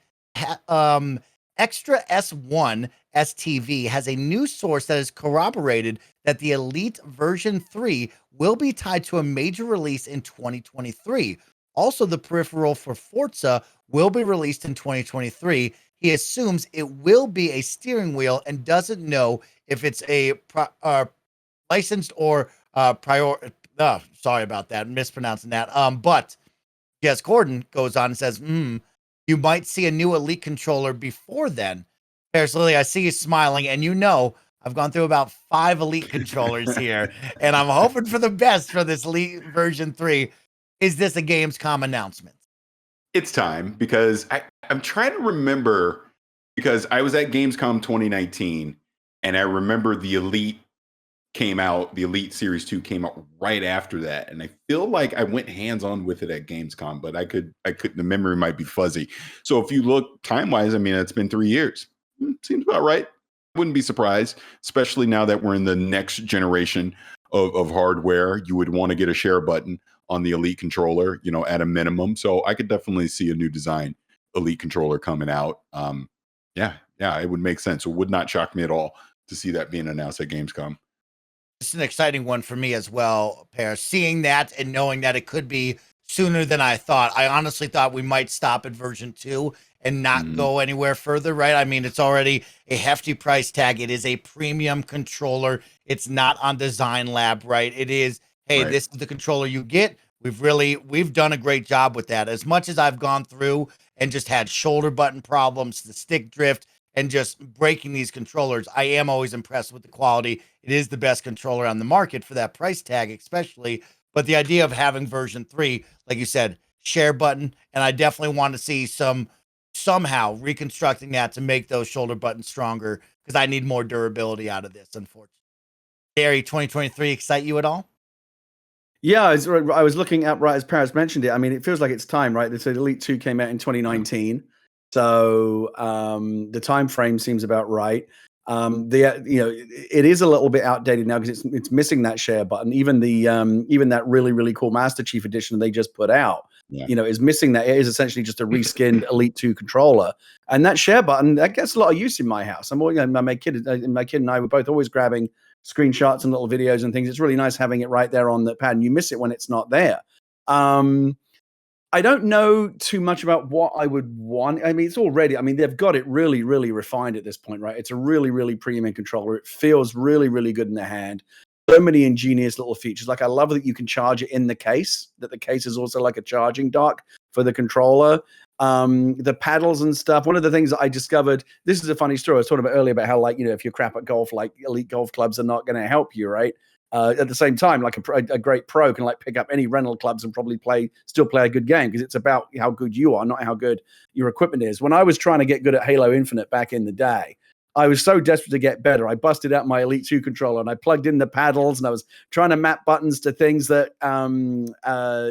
Extra S1 STV has a new source that has corroborated that the Elite version 3 will be tied to a major release in 2023. Also, the peripheral for Forza will be released in 2023. He assumes it will be a steering wheel and doesn't know if it's a licensed or sorry about that, mispronouncing that. But Jez Corden goes on and says, you might see a new Elite controller before then. Parris Lily, I see you smiling, and you know I've gone through about 5 Elite controllers here, and I'm hoping for the best for this Elite version 3. Is this a Gamescom announcement? It's time because I'm trying to remember, because I was at Gamescom 2019 and I remember the Elite came out, the Elite Series 2 came out right after that. And I feel like I went hands-on with it at Gamescom, but I could, the memory might be fuzzy. So if you look time-wise, I mean, it's been 3 years. Seems about right. Wouldn't be surprised, especially now that we're in the next generation of hardware. You would want to get a share button on the Elite controller, you know, at a minimum. So I could definitely see a new design Elite controller coming out. Yeah, it would make sense. It would not shock me at all to see that being announced at Gamescom. It's an exciting one for me as well, Parris. Seeing that and knowing that it could be sooner than I thought. I honestly thought we might stop at version 2 and not go anywhere further, right? I mean, it's already a hefty price tag. It is a premium controller. It's not on Design Lab, right? It is, hey, this is the controller you get. We've done a great job with that. As much as I've gone through and just had shoulder button problems, the stick drift, and just breaking these controllers, I am always impressed with the quality. It is the best controller on the market for that price tag, especially. But the idea of having version 3, like you said, share button, and I definitely want to see somehow reconstructing that to make those shoulder buttons stronger, because I need more durability out of this, unfortunately. Gary, 2023 excite you at all? Yeah, I was looking up right as Parris mentioned it. I mean, it feels like it's time, right? They said Elite 2 came out in 2019. So the time frame seems about right. It is a little bit outdated now because it's missing that share button. Even that really cool Master Chief edition they just put out, is missing that. It is essentially just a reskinned Elite 2 controller, and that share button that gets a lot of use in my house. My kid and I were both always grabbing screenshots and little videos and things. It's really nice having it right there on the pad, and you miss it when it's not there. I don't know too much about what I would want. I mean, they've got it really, really refined at this point, right? It's a really, really premium controller. It feels really, really good in the hand. So many ingenious little features. Like, I love that you can charge it in the case, that the case is also like a charging dock for the controller. The paddles and stuff. One of the things that I discovered, this is a funny story. I was talking about earlier about how, like, if you're crap at golf, like elite golf clubs are not going to help you, right? At the same time, like a great pro can like pick up any rental clubs and probably still play a good game, because it's about how good you are, not how good your equipment is. When I was trying to get good at Halo Infinite back in the day, I was so desperate to get better. I busted out my Elite 2 controller and I plugged in the paddles, and I was trying to map buttons to things that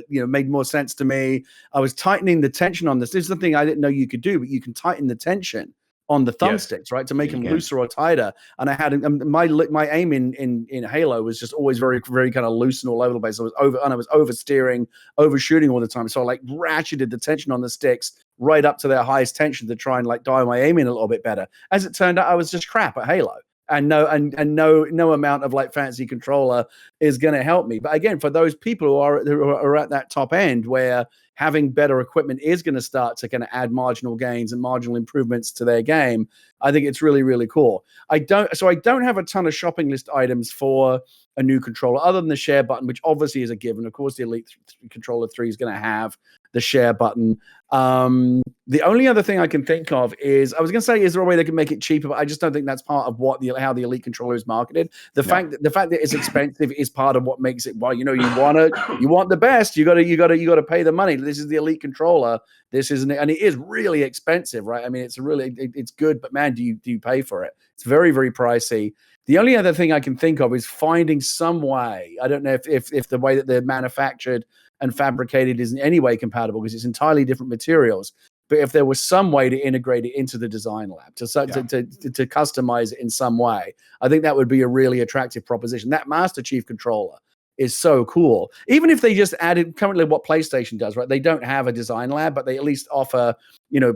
made more sense to me. I was tightening the tension on this. This is the thing I didn't know you could do, but you can tighten the tension on the thumbsticks, right, to make them looser or tighter. And I had my aim in Halo was just always very, very kind of loose and all over the place. I was oversteering, overshooting all the time. So I like ratcheted the tension on the sticks right up to their highest tension to try and like dial my aim in a little bit better. As it turned out, I was just crap at Halo. And no amount of like fancy controller is going to help me. But again, for those people who are at that top end where having better equipment is going to start to kind of add marginal gains and marginal improvements to their game, I think it's really, really cool. I don't have a ton of shopping list items for a new controller other than the share button, which obviously is a given. Of course, the Elite Controller 3 is going to have the share button. The only other thing I can think of is, I was going to say, is there a way they can make it cheaper? But I just don't think that's part of how the Elite controller is marketed. The fact that it's expensive is part of what makes it. Well, you want the best. You got to pay the money. This is the Elite controller. This isn't it, and it is really expensive, right? I mean, it's good, but man, do you pay for it? It's very, very pricey. The only other thing I can think of is finding some way. I don't know if the way that they're manufactured and fabricated is in any way compatible, because it's entirely different materials. But if there was some way to integrate it into the design lab, to customize it in some way, I think that would be a really attractive proposition. That Master Chief controller is so cool. Even if they just added currently what PlayStation does, right? They don't have a design lab, but they at least offer,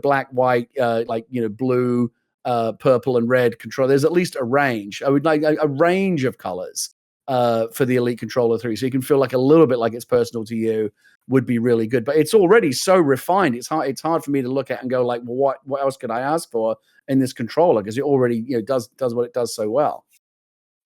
black, white, blue, purple, and red control. There's at least a range. I would like a range of colors for the Elite Controller 3, so you can feel like a little bit like it's personal to you, would be really good. But it's already so refined. It's hard for me to look at and go like, well, what else could I ask for in this controller? Because it already does what it does so well.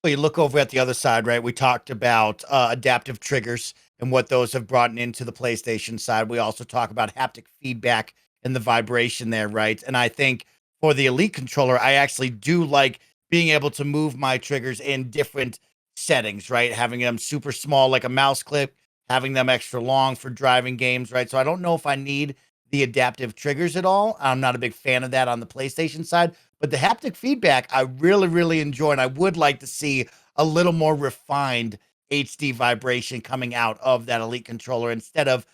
Well, you look over at the other side, right? We talked about adaptive triggers and what those have brought into the PlayStation side. We also talk about haptic feedback and the vibration there, right? And I think for the Elite controller, I actually do like being able to move my triggers in different settings, right? Having them super small like a mouse click, having them extra long for driving games, right? So I don't know if I need the adaptive triggers at all. I'm not a big fan of that on the PlayStation side, but the haptic feedback I really, really enjoy, and I would like to see a little more refined HD vibration coming out of that Elite controller instead of,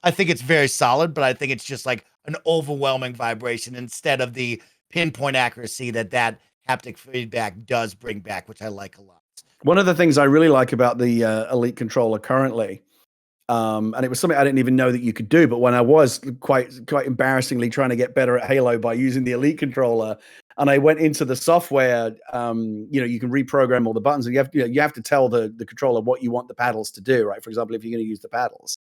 I think it's very solid, but I think it's just like an overwhelming vibration instead of the pinpoint accuracy that haptic feedback does bring back, which I like a lot. One of the things I really like about the Elite controller currently, and it was something I didn't even know that you could do, but when I was quite embarrassingly trying to get better at Halo by using the Elite controller, and I went into the software, you can reprogram all the buttons, and you have to tell the controller what you want the paddles to do, right? For example, if you're going to use the paddles.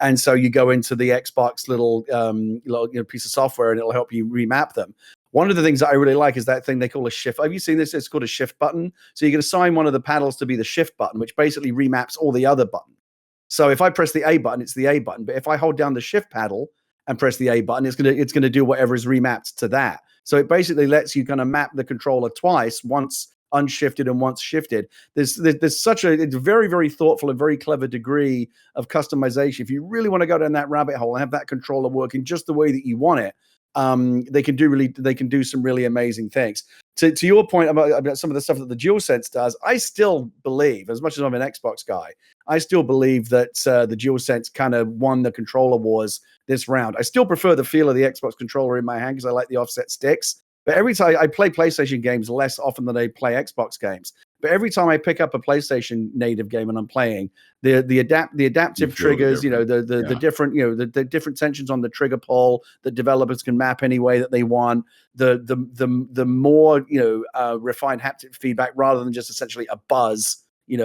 And so you go into the Xbox little piece of software, and it'll help you remap them. One of the things that I really like is that thing they call a shift. Have you seen this? It's called a shift button. So you can assign one of the paddles to be the shift button, which basically remaps all the other buttons. So if I press the A button, it's the A button. But if I hold down the shift paddle and press the A button, it's gonna do whatever is remapped to that. So it basically lets you kind of map the controller twice, once unshifted and once shifted. There's it's a very, very thoughtful and very clever degree of customization. If you really want to go down that rabbit hole and have that controller working just the way that you want it, they can do some really amazing things. To your point about some of the stuff that the DualSense does, I still believe, as much as I'm an Xbox guy, I still believe that the DualSense kind of won the controller wars this round. I still prefer the feel of the Xbox controller in my hand because I like the offset sticks. But every time I play PlayStation games less often than I play Xbox games. But every time I pick up a PlayStation native game and I'm playing, the adaptive triggers, the different, the different tensions on the trigger pull that developers can map any way that they want, the more refined haptic feedback rather than just essentially a buzz.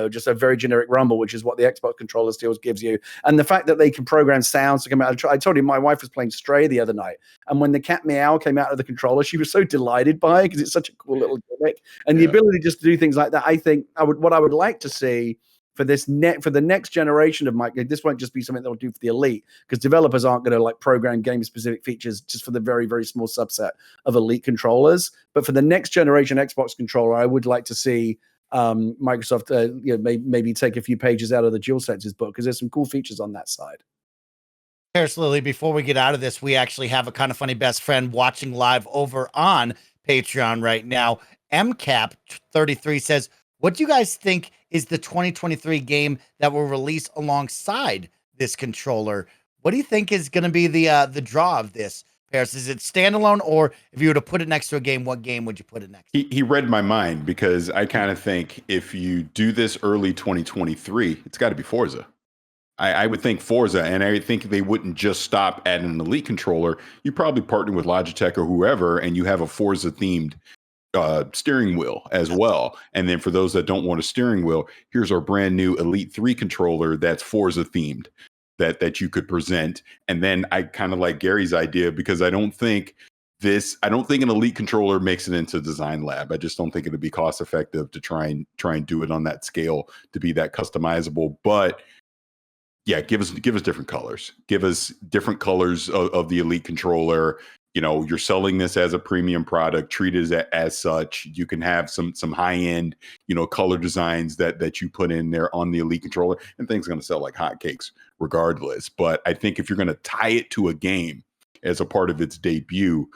Just a very generic rumble, which is what the Xbox controller still gives you. And the fact that they can program sounds to come out. I told you my wife was playing Stray the other night. And when the cat meow came out of the controller, she was so delighted by it because it's such a cool little gimmick. And the ability just to do things like that, I think what I would like to see for the next generation of mic, this won't just be something they'll do for the elite, because developers aren't going to like program game specific features just for the very, very small subset of elite controllers. But for the next generation Xbox controller, I would like to see Microsoft maybe take a few pages out of the DualSense's book, because there's some cool features on that side. Parris, Lily, before we get out of this, we actually have a kind of funny best friend watching live over on Patreon right now. MCAP33 says, what do you guys think is the 2023 game that will release alongside this controller? What do you think is going to be the draw of this? Parris, is it standalone, or if you were to put it next to a game, what game would you put it next to? He read my mind, because I kind of think if you do this early 2023, it's got to be Forza. I would think Forza, and I think they wouldn't just stop at an elite controller. You probably partner with Logitech or whoever, and you have a Forza themed steering wheel as well. And then for those that don't want a steering wheel, here's our brand new Elite 3 controller that's Forza themed that you could present. And then I kind of like Gary's idea, because I don't think an elite controller makes it into Design Lab. I just don't think it'd be cost effective to try and do it on that scale to be that customizable. But yeah, give us different colors. Give us different colors of the elite controller. You're selling this as a premium product, treat it as such. You can have some high end, color designs that you put in there on the elite controller, and things are going to sell like hotcakes regardless. But I think if you're going to tie it to a game as a part of its debut,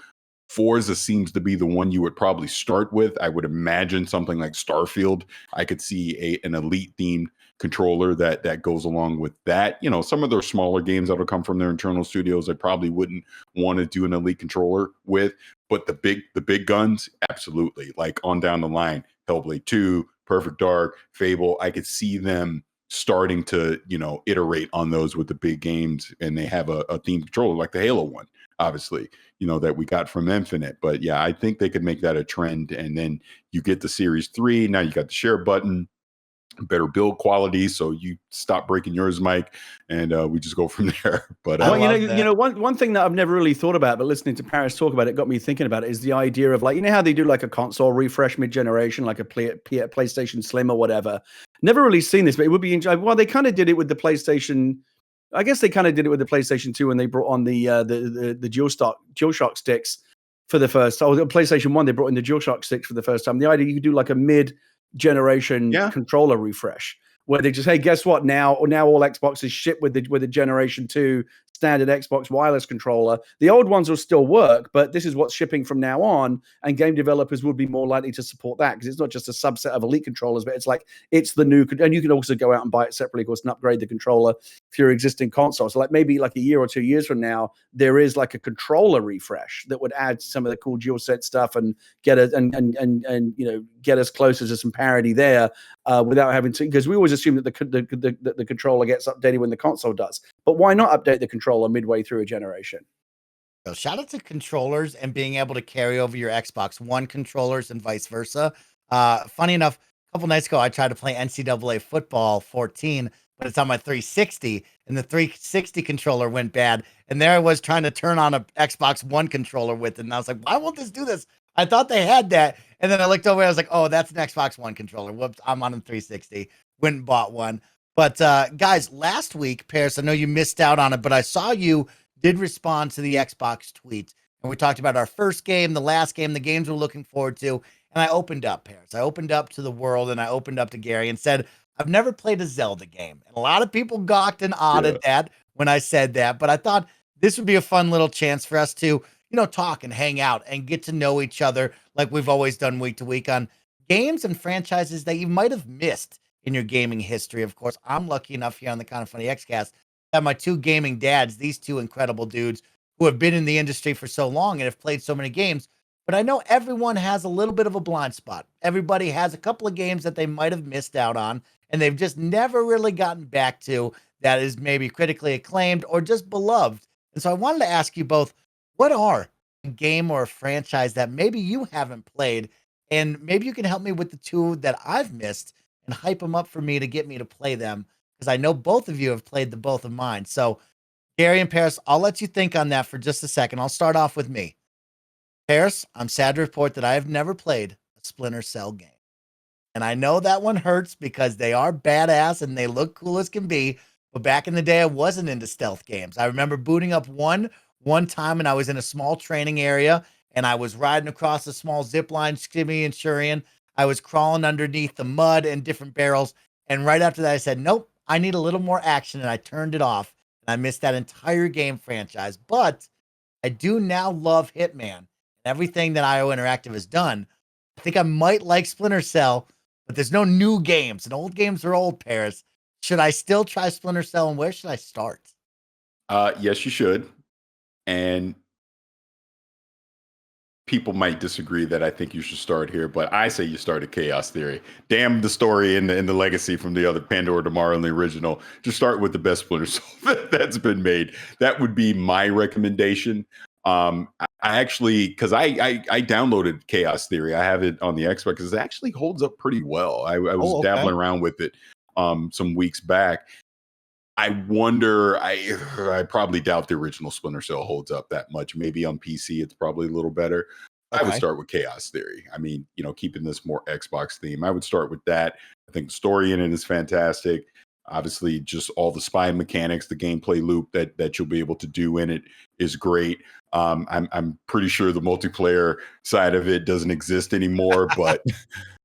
Forza seems to be the one you would probably start with. I would imagine something like Starfield. I could see an elite themed controller that goes along with that. Some of those smaller games that'll come from their internal studios, I probably wouldn't want to do an elite controller with. But the big guns, absolutely. Like on down the line, Hellblade 2, Perfect Dark, Fable, I could see them starting to, iterate on those with the big games, and they have a themed controller like the Halo one, obviously, that we got from Infinite. But yeah, I think they could make that a trend. And then you get the Series 3, now you got the share button, better build quality, so you stop breaking yours, Mike, and we just go from there. But one thing that I've never really thought about, but listening to Parris talk about it got me thinking about it, is the idea of like, how they do like a console refresh mid-generation, like a PlayStation Slim or whatever. Never really seen this, but it would be interesting. Well, they kind of did it with the PlayStation. I guess they kind of did it with the PlayStation 2 when they brought on the DualShock sticks for the first time. Or the PlayStation 1, they brought in the DualShock sticks for the first time. The idea you could do like a mid-generation controller refresh, where they just, hey, guess what? Now all Xboxes ship with the Generation 2 standard Xbox wireless controller. The old ones will still work, but this is what's shipping from now on, and game developers would be more likely to support that, because it's not just a subset of elite controllers, but it's the new, and you can also go out and buy it separately, of course, and upgrade the controller for your existing console. So like maybe like a year or 2 years from now, there is like a controller refresh that would add some of the cool DualSense stuff and get it and get us closer to some parity there, without having to, because we always assume that the controller gets updated when the console does. But why not update the controller midway through a generation? So shout out to controllers and being able to carry over your Xbox One controllers and vice versa. Funny enough, a couple nights ago, I tried to play NCAA football 14, but it's on my 360, and the 360 controller went bad. And there I was trying to turn on a Xbox One controller with it, and I was like, why won't this do this? I thought they had that. And then I looked over and I was like, oh, that's an Xbox One controller. Whoops, I'm on a 360. Went and bought one. But guys, last week, Parris, I know you missed out on it, but I saw you did respond to the Xbox tweet. And we talked about our first game, the last game, the games we're looking forward to. And I opened up, Parris. I opened up to the world, and I opened up to Gary and said, I've never played a Zelda game. And a lot of people gawked and awed at that when I said that. But I thought this would be a fun little chance for us to, talk and hang out and get to know each other like we've always done week to week on games and franchises that you might have missed in your gaming history. Of course, I'm lucky enough here on the KindaFunny Xcast to have my two gaming dads, these two incredible dudes who have been in the industry for so long and have played so many games. but I know everyone has a little bit of a blind spot. Everybody has a couple of games that they might have missed out on, and they've just never really gotten back to that is maybe critically acclaimed or just beloved. And so I wanted to ask you both, what are a game or a franchise that maybe you haven't played? And maybe you can help me with the two that I've missed and hype them up for me to get me to play them, because I know both of you have played the both of mine. So, Gary and Parris, I'll let you think on that for just a second. I'll start off with me. Parris, I'm sad to report that I have never played a Splinter Cell game. And I know that one hurts because they are badass and they look cool as can be. But back in the day, I wasn't into stealth games. I remember booting up one time, and I was in a small training area, and I was riding across a small zip line, skimmy and shurian. I was crawling underneath the mud and different barrels. And right after that, I said, nope, I need a little more action. And I turned it off. And I missed that entire game franchise. But I do now love Hitman. Everything that IO Interactive has done. I think I might like Splinter Cell, but there's no new games. And old games are old, Parris. Should I still try Splinter Cell, and where should I start? Yes, you should. And people might disagree that I think you should start here, but I say you start at Chaos Theory. Damn the story and the legacy from the other Pandora Tomorrow and the original. Just start with the best Splinter Cell that's been made. That would be my recommendation. I actually, because I downloaded Chaos Theory. I have it on the Xbox because it actually holds up pretty well. I was dabbling around with it some weeks back. I wonder, I probably doubt the original Splinter Cell holds up that much. Maybe on PC, it's probably a little better. I would start with Chaos Theory. I mean, keeping this more Xbox theme, I would start with that. I think the story in it is fantastic. Obviously, just all the spy mechanics, the gameplay loop that you'll be able to do in it is great. I'm pretty sure the multiplayer side of it doesn't exist anymore, but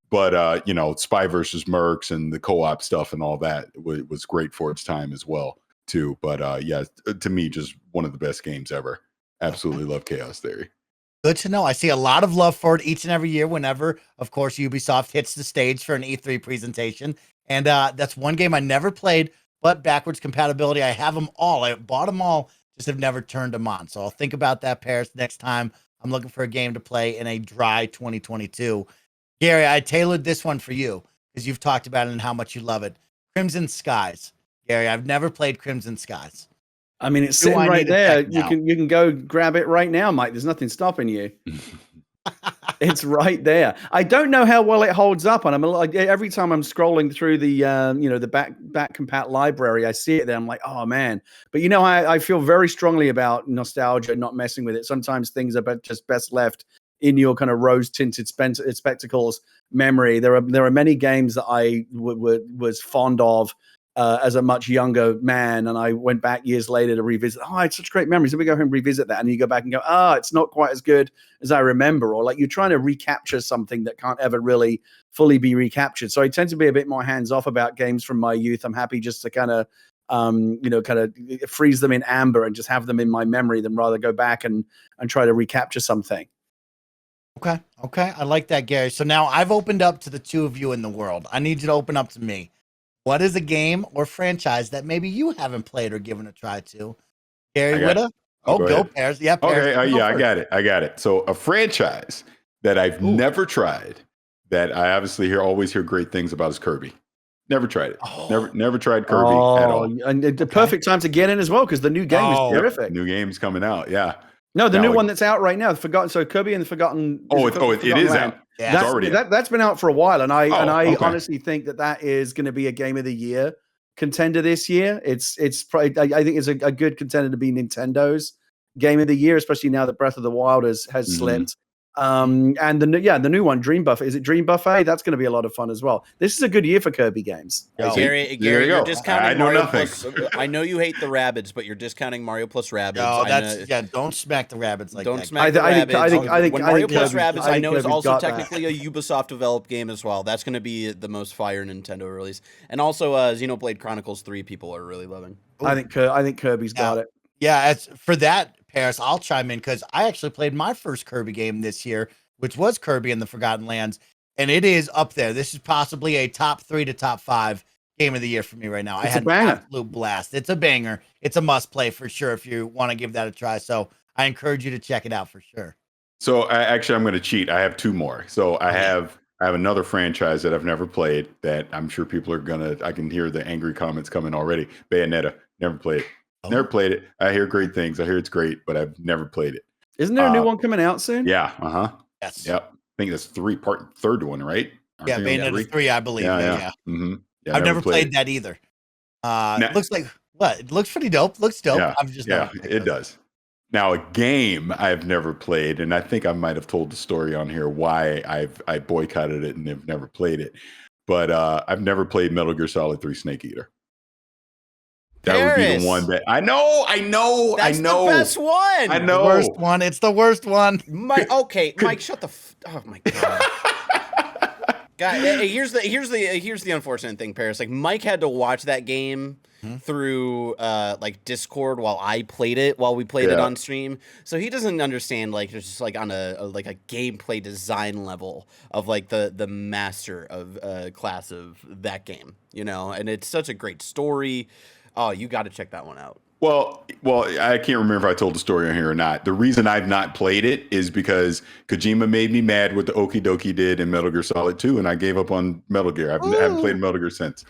Spy versus Mercs and the co-op stuff and all that was great for its time as well too. But yeah, to me, just one of the best games ever. Absolutely love Chaos Theory. Good to know. I see a lot of love for it each and every year whenever, of course, Ubisoft hits the stage for an E3 presentation. And that's one game I never played, but backwards compatibility, I have them all. I bought them all, just have never turned them on. So I'll think about that, Parris, next time I'm looking for a game to play in a dry 2022. Gary, I tailored this one for you because you've talked about it and how much you love it. Crimson Skies. Gary, I've never played Crimson Skies. I mean, it's sitting right there. You can go grab it right now, Mike. There's nothing stopping you. It's right there. I don't know how well it holds up, and I'm like, every time I'm scrolling through the the back compat library, I see it there. I'm like, oh man. But I feel very strongly about nostalgia, not messing with it. Sometimes things are just best left in your kind of rose-tinted spectacles memory. There are many games that I was fond of as a much younger man, and I went back years later to revisit. Oh, I had such great memories. Let me go and revisit that. And you go back and go, it's not quite as good as I remember. Or like you're trying to recapture something that can't ever really fully be recaptured. So I tend to be a bit more hands-off about games from my youth. I'm happy just to kind of freeze them in amber and just have them in my memory than rather go back and try to recapture something. Okay. I like that, Gary. So now I've opened up to the two of you in the world. I need you to open up to me. What is a game or franchise that maybe you haven't played or given a try to? Gary Whitta? Go Parris. Yeah, Parris. Okay, I got it. So a franchise that I've never tried, that I obviously always hear great things about, is Kirby. Never tried it. Never tried Kirby at all. And the perfect time to get in as well, because the new game is terrific. New game's coming out, yeah. No, the new one that's out right now, Forgotten. So Kirby and the Forgotten. It is out. Yeah. It's already out. That's been out for a while, and I honestly think that is going to be a Game of the Year contender this year. It's probably, I think it's a good contender to be Nintendo's Game of the Year, especially now that Breath of the Wild has slipped. And the new one, Dream Buffet. Is it Dream Buffet? That's going to be a lot of fun as well. This is a good year for Kirby games. Gary, you're discounting Mario Plus. I know you hate the Rabbids, but you're discounting Mario Plus Rabbids. No, don't smack the Rabbids like that. Don't smack the Rabbids. I think Mario Plus Rabbids, I know, is also technically a Ubisoft developed game as well. That's going to be the most fire Nintendo release. And also Xenoblade Chronicles 3 people are really loving. I think Kirby's got it. Yeah, as for that, Parris, I'll chime in because I actually played my first Kirby game this year, which was Kirby and the Forgotten Lands, and it is up there. This is possibly a top 3 to top 5 game of the year for me right now. I had an absolute blast. It's a banger. It's a must play for sure if you want to give that a try. So I encourage you to check it out for sure. So actually, I'm going to cheat. I have 2 more. So I have another franchise that I've never played that I'm sure people are gonna. I can hear the angry comments coming already. Bayonetta, never played it. Never played it. I hear great things. I hear it's great, but I've never played it. Isn't there a new one coming out soon? Yeah. Yes. Yep. I think that's third one, right? Yeah, Bayonetta 3, I believe. Yeah. Mm-hmm. Yeah, I've never played that either. It looks like what? It looks pretty dope. Looks dope. Yeah, I've just never it does. Now, a game I've never played, and I think I might have told the story on here why I boycotted it and have never played it. But I've never played Metal Gear Solid 3 Snake Eater. That would be the one that I know. That's the best one. I know. The worst one. It's the worst one. Mike, shut the. Oh my god. God, here's the unfortunate thing, Parris. Like Mike had to watch that game through like Discord while we played it on stream, so he doesn't understand like just like on a gameplay design level of like the master of class of that game, you know. And it's such a great story. Oh, you got to check that one out. Well, I can't remember if I told the story on here or not. The reason I've not played it is because Kojima made me mad with the Okie Dokie did in Metal Gear Solid 2, and I gave up on Metal Gear. I haven't played Metal Gear since.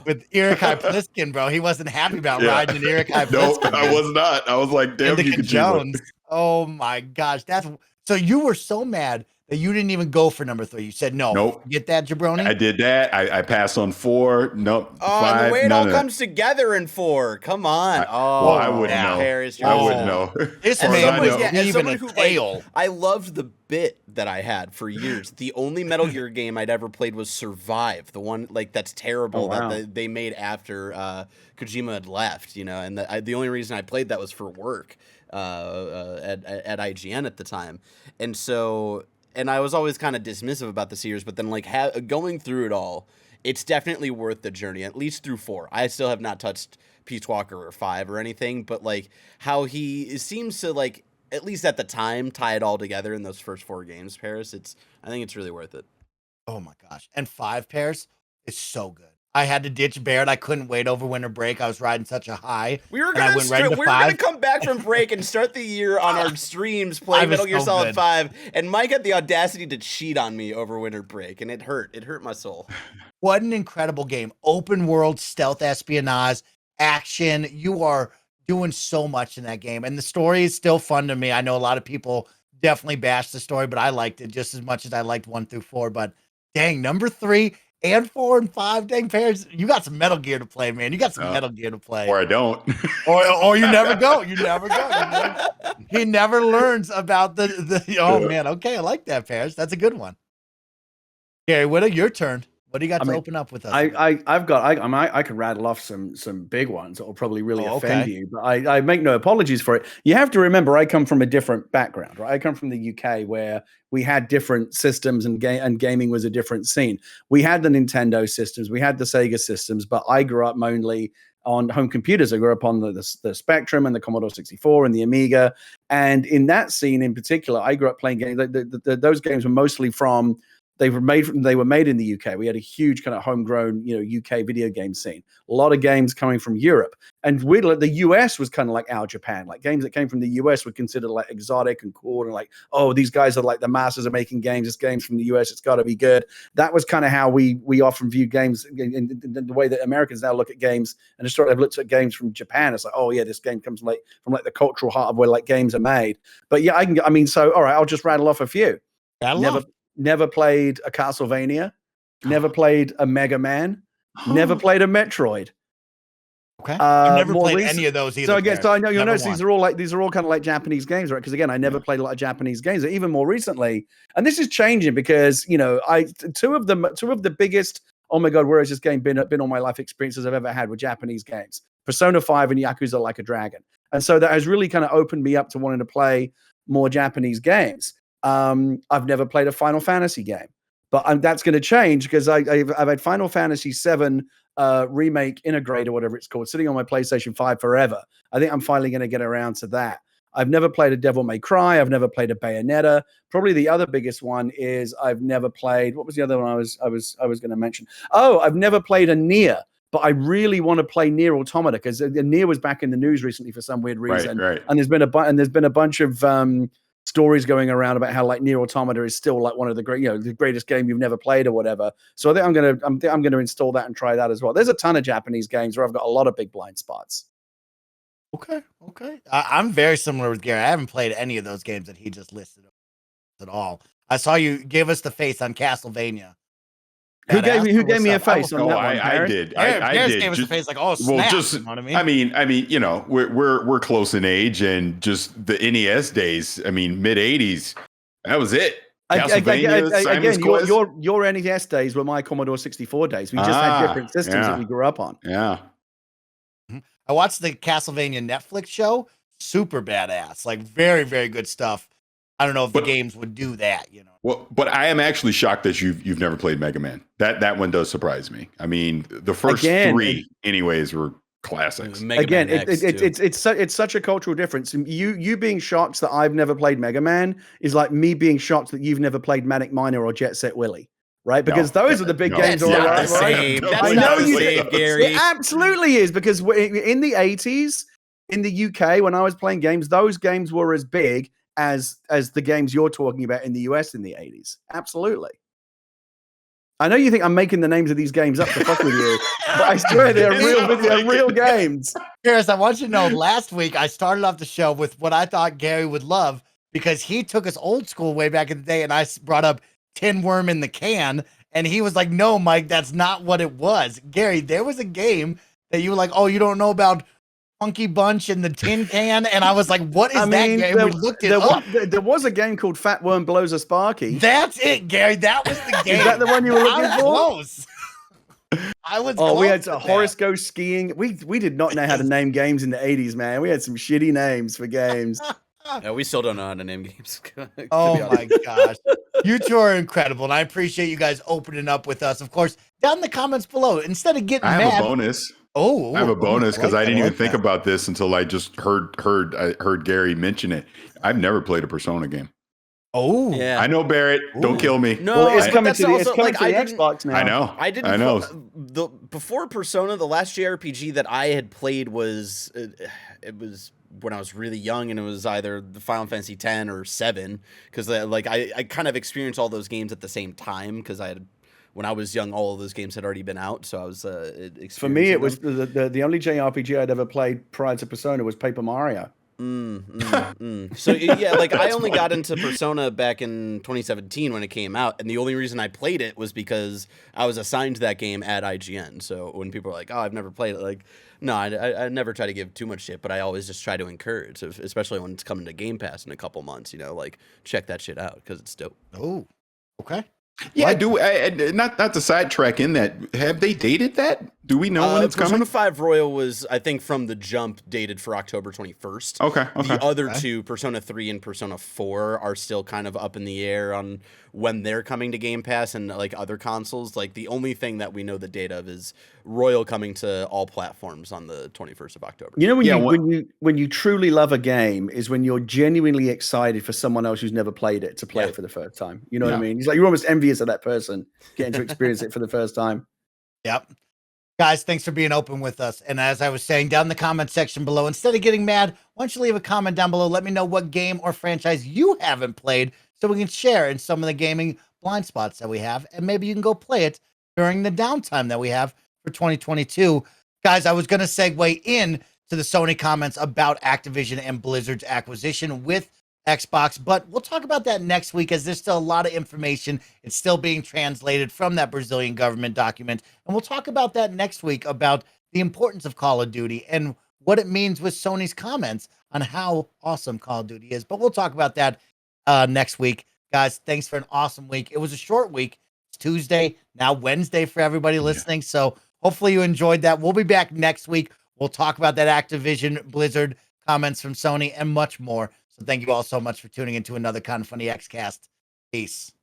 With Erikai Pliskin, bro. He wasn't happy about riding an Erikai Pliskin. No, I was not. I was like, damn you, Kojima. Jones. Oh my gosh. So you were so mad that you didn't even go for number 3. You said no. Nope. Get that, jabroni? I did that. I passed on 4. Nope. Oh, 5. the way it all comes together in 4. Come on. I wouldn't know. Parris, I wouldn't know. This man was as even someone a who tail. I loved the bit that I had for years. The only Metal Gear game I'd ever played was Survive, the one like that's terrible that they made after Kojima had left, you know. And the only reason I played that was for work at IGN at the time, and so. And I was always kind of dismissive about the series, but then like going through it all, it's definitely worth the journey, at least through 4. I still have not touched Peace Walker or 5 or anything, but like how he seems to like, at least at the time, tie it all together in those first 4 games, Parris. I think it's really worth it. Oh my gosh. And 5, Parris, is so good. I had to ditch Barrett. I couldn't wait over winter break. I was riding such a high. We were gonna come back from break and start the year on our streams playing Metal Gear Solid 5, and Mike had the audacity to cheat on me over winter break, and it hurt. It hurt my soul. What an incredible game. Open world, stealth espionage, action. You are doing so much in that game. And the story is still fun to me. I know a lot of people definitely bashed the story, but I liked it just as much as I liked 1 through 4. But dang, number 3 and 4 and 5, dang, Parris, you got some Metal Gear to play, man. You got some Metal Gear to play. Or I don't. or you never go. You never go. He never learns about the man. Okay, I like that, Parris. That's a good one. Gary Whitta, your turn. What do you got to open up with us? I could rattle off some big ones that will probably really offend you, but I make no apologies for it. You have to remember, I come from a different background, right? I come from the UK where we had different systems and gaming was a different scene. We had the Nintendo systems, we had the Sega systems, but I grew up mainly on home computers. I grew up on the Spectrum and the Commodore 64 and the Amiga. And in that scene in particular, I grew up playing games. Those games were mostly from They were made in the UK. We had a huge kind of homegrown, UK video game scene. A lot of games coming from Europe, and weirdly, the US was kind of like our Japan. Like games that came from the US were considered like exotic and cool, and like, oh, these guys are like the masters of making games. This game's from the US. It's got to be good. That was kind of how we often view games in the way that Americans now look at games. And historically, I've looked at games from Japan. It's like, oh yeah, this game comes from the cultural heart of where like games are made. But yeah, so all right, I'll just rattle off a few. Never played a Castlevania, never played a Mega Man, never played a Metroid. Okay, I've never played any of those either. So I guess I know you'll notice these are all kind of like Japanese games, right? Because again, I never played a lot of Japanese games. Even more recently, and this is changing because two of the biggest, oh my god, where has this game been all my life experiences I've ever had with Japanese games? Persona 5 and Yakuza Like a Dragon, and so that has really kind of opened me up to wanting to play more Japanese games. I've never played a Final Fantasy game, but that's going to change because I've had Final Fantasy 7 remake integrate or whatever it's called sitting on my PlayStation 5 forever. I think I'm finally going to get around to that. I've never played a Devil May Cry. I've never played a Bayonetta. Probably the other biggest one is I've never played. What was the other one I was going to mention? Oh, I've never played a Nier. But I really want to play Nier Automata because Nier was back in the news recently for some weird reason. Right. And there's been a bunch of stories going around about how like Nier Automata is still like one of the great, the greatest game you've never played or whatever. So I think I'm gonna install that and try that as well. There's a ton of Japanese games where I've got a lot of big blind spots. Okay. I'm very similar with Gary. I haven't played any of those games that he just listed at all. I saw you give us the face on Castlevania. Who gave me a face on that one? I did. Parris did. gave us the face like, oh, snap. Well, just you know what I mean? I mean, we're close in age, and just the NES days. I mean, mid '80s. That was it. Castlevania, Again, your NES days were my Commodore 64 days. We just had different systems that we grew up on. Yeah. I watched the Castlevania Netflix show. Super badass. Like, very, very good stuff. I don't know if the games would do that, Well, but I am actually shocked that you've never played Mega Man. That one does surprise me. I mean, the first three, anyways, were classics. It's such a cultural difference. You being shocked that I've never played Mega Man is like me being shocked that you've never played Manic Miner or Jet Set Willy. Right, because those are the big games. That's not the same. That's not the same, Gary. It absolutely is, because in the 80s, in the UK, when I was playing games, those games were as big as the games you're talking about in the US in the 80s. Absolutely. I know you think I'm making the names of these games up to fuck with you, but I swear they're real games. Parris, I want you to know, last week I started off the show with what I thought Gary would love, because he took us old school way back in the day, and I brought up Tin Worm in the Can, and he was like, no, Mike, that's not what it was. Gary, there was a game that you were like, oh, you don't know about Funky Bunch and the Tin Can? And I was like, what is that game? We looked it up. There was a game called Fat Worm Blows a Sparky. That's it, Gary. That was the game. Is that the one you were looking for? Close. I was close. We had Horace Go Skiing. We did not know how to name games in the 80s, man. We had some shitty names for games. No, we still don't know how to name games. Oh my gosh. You two are incredible, and I appreciate you guys opening up with us. Of course, down in the comments below, instead of getting mad. I have a bonus. I have a bonus because I didn't even think about this until I just heard Gary mention it. I've never played a Persona game. Oh, yeah. I know, Barrett. Don't kill me. No, it's coming to the Xbox now. I know. I didn't. I know. Before Persona, the last JRPG that I had played was it was when I was really young, and it was either the Final Fantasy X or 7, because I kind of experienced all those games at the same time, because when I was young, all of those games had already been out, so I was for me, it was the only JRPG I'd ever played prior to Persona was Paper Mario. So yeah, I only got into Persona back in 2017 when it came out, and the only reason I played it was because I was assigned that game at IGN. So when people are like, "Oh, I've never played it," no, I never try to give too much shit, but I always just try to encourage, especially when it's coming to Game Pass in a couple months. Check that shit out because it's dope. Oh, okay. Yeah, not to sidetrack in that. Have they dated that? Do we know when it's coming? Persona 5 Royal was, I think, from the jump dated for October 21st. Okay. The other two, Persona 3 and Persona 4, are still kind of up in the air on when they're coming to Game Pass and other consoles. The only thing that we know the date of is Royal coming to all platforms on the 21st of October. You know, when you truly love a game is when you're genuinely excited for someone else who's never played it to play it for the first time. You know what I mean? It's like you're almost envious of that person getting to experience it for the first time. Yep. Guys, thanks for being open with us. And as I was saying, down in the comment section below, instead of getting mad, why don't you leave a comment down below? Let me know what game or franchise you haven't played so we can share in some of the gaming blind spots that we have. And maybe you can go play it during the downtime that we have for 2022. Guys, I was going to segue in to the Sony comments about Activision and Blizzard's acquisition with Xbox, but we'll talk about that next week, as there's still a lot of information. It's still being translated from that Brazilian government document, and we'll talk about that next week, about the importance of Call of Duty and what it means with Sony's comments on how awesome Call of Duty is. But we'll talk about that next week. Guys, thanks for an awesome week. It was a short week. It's Tuesday, now Wednesday for everybody listening, so hopefully you enjoyed that. We'll be back next week. We'll talk about that Activision Blizzard comments from Sony and much more. So thank you all so much for tuning into another KindaFunny Xcast. Peace.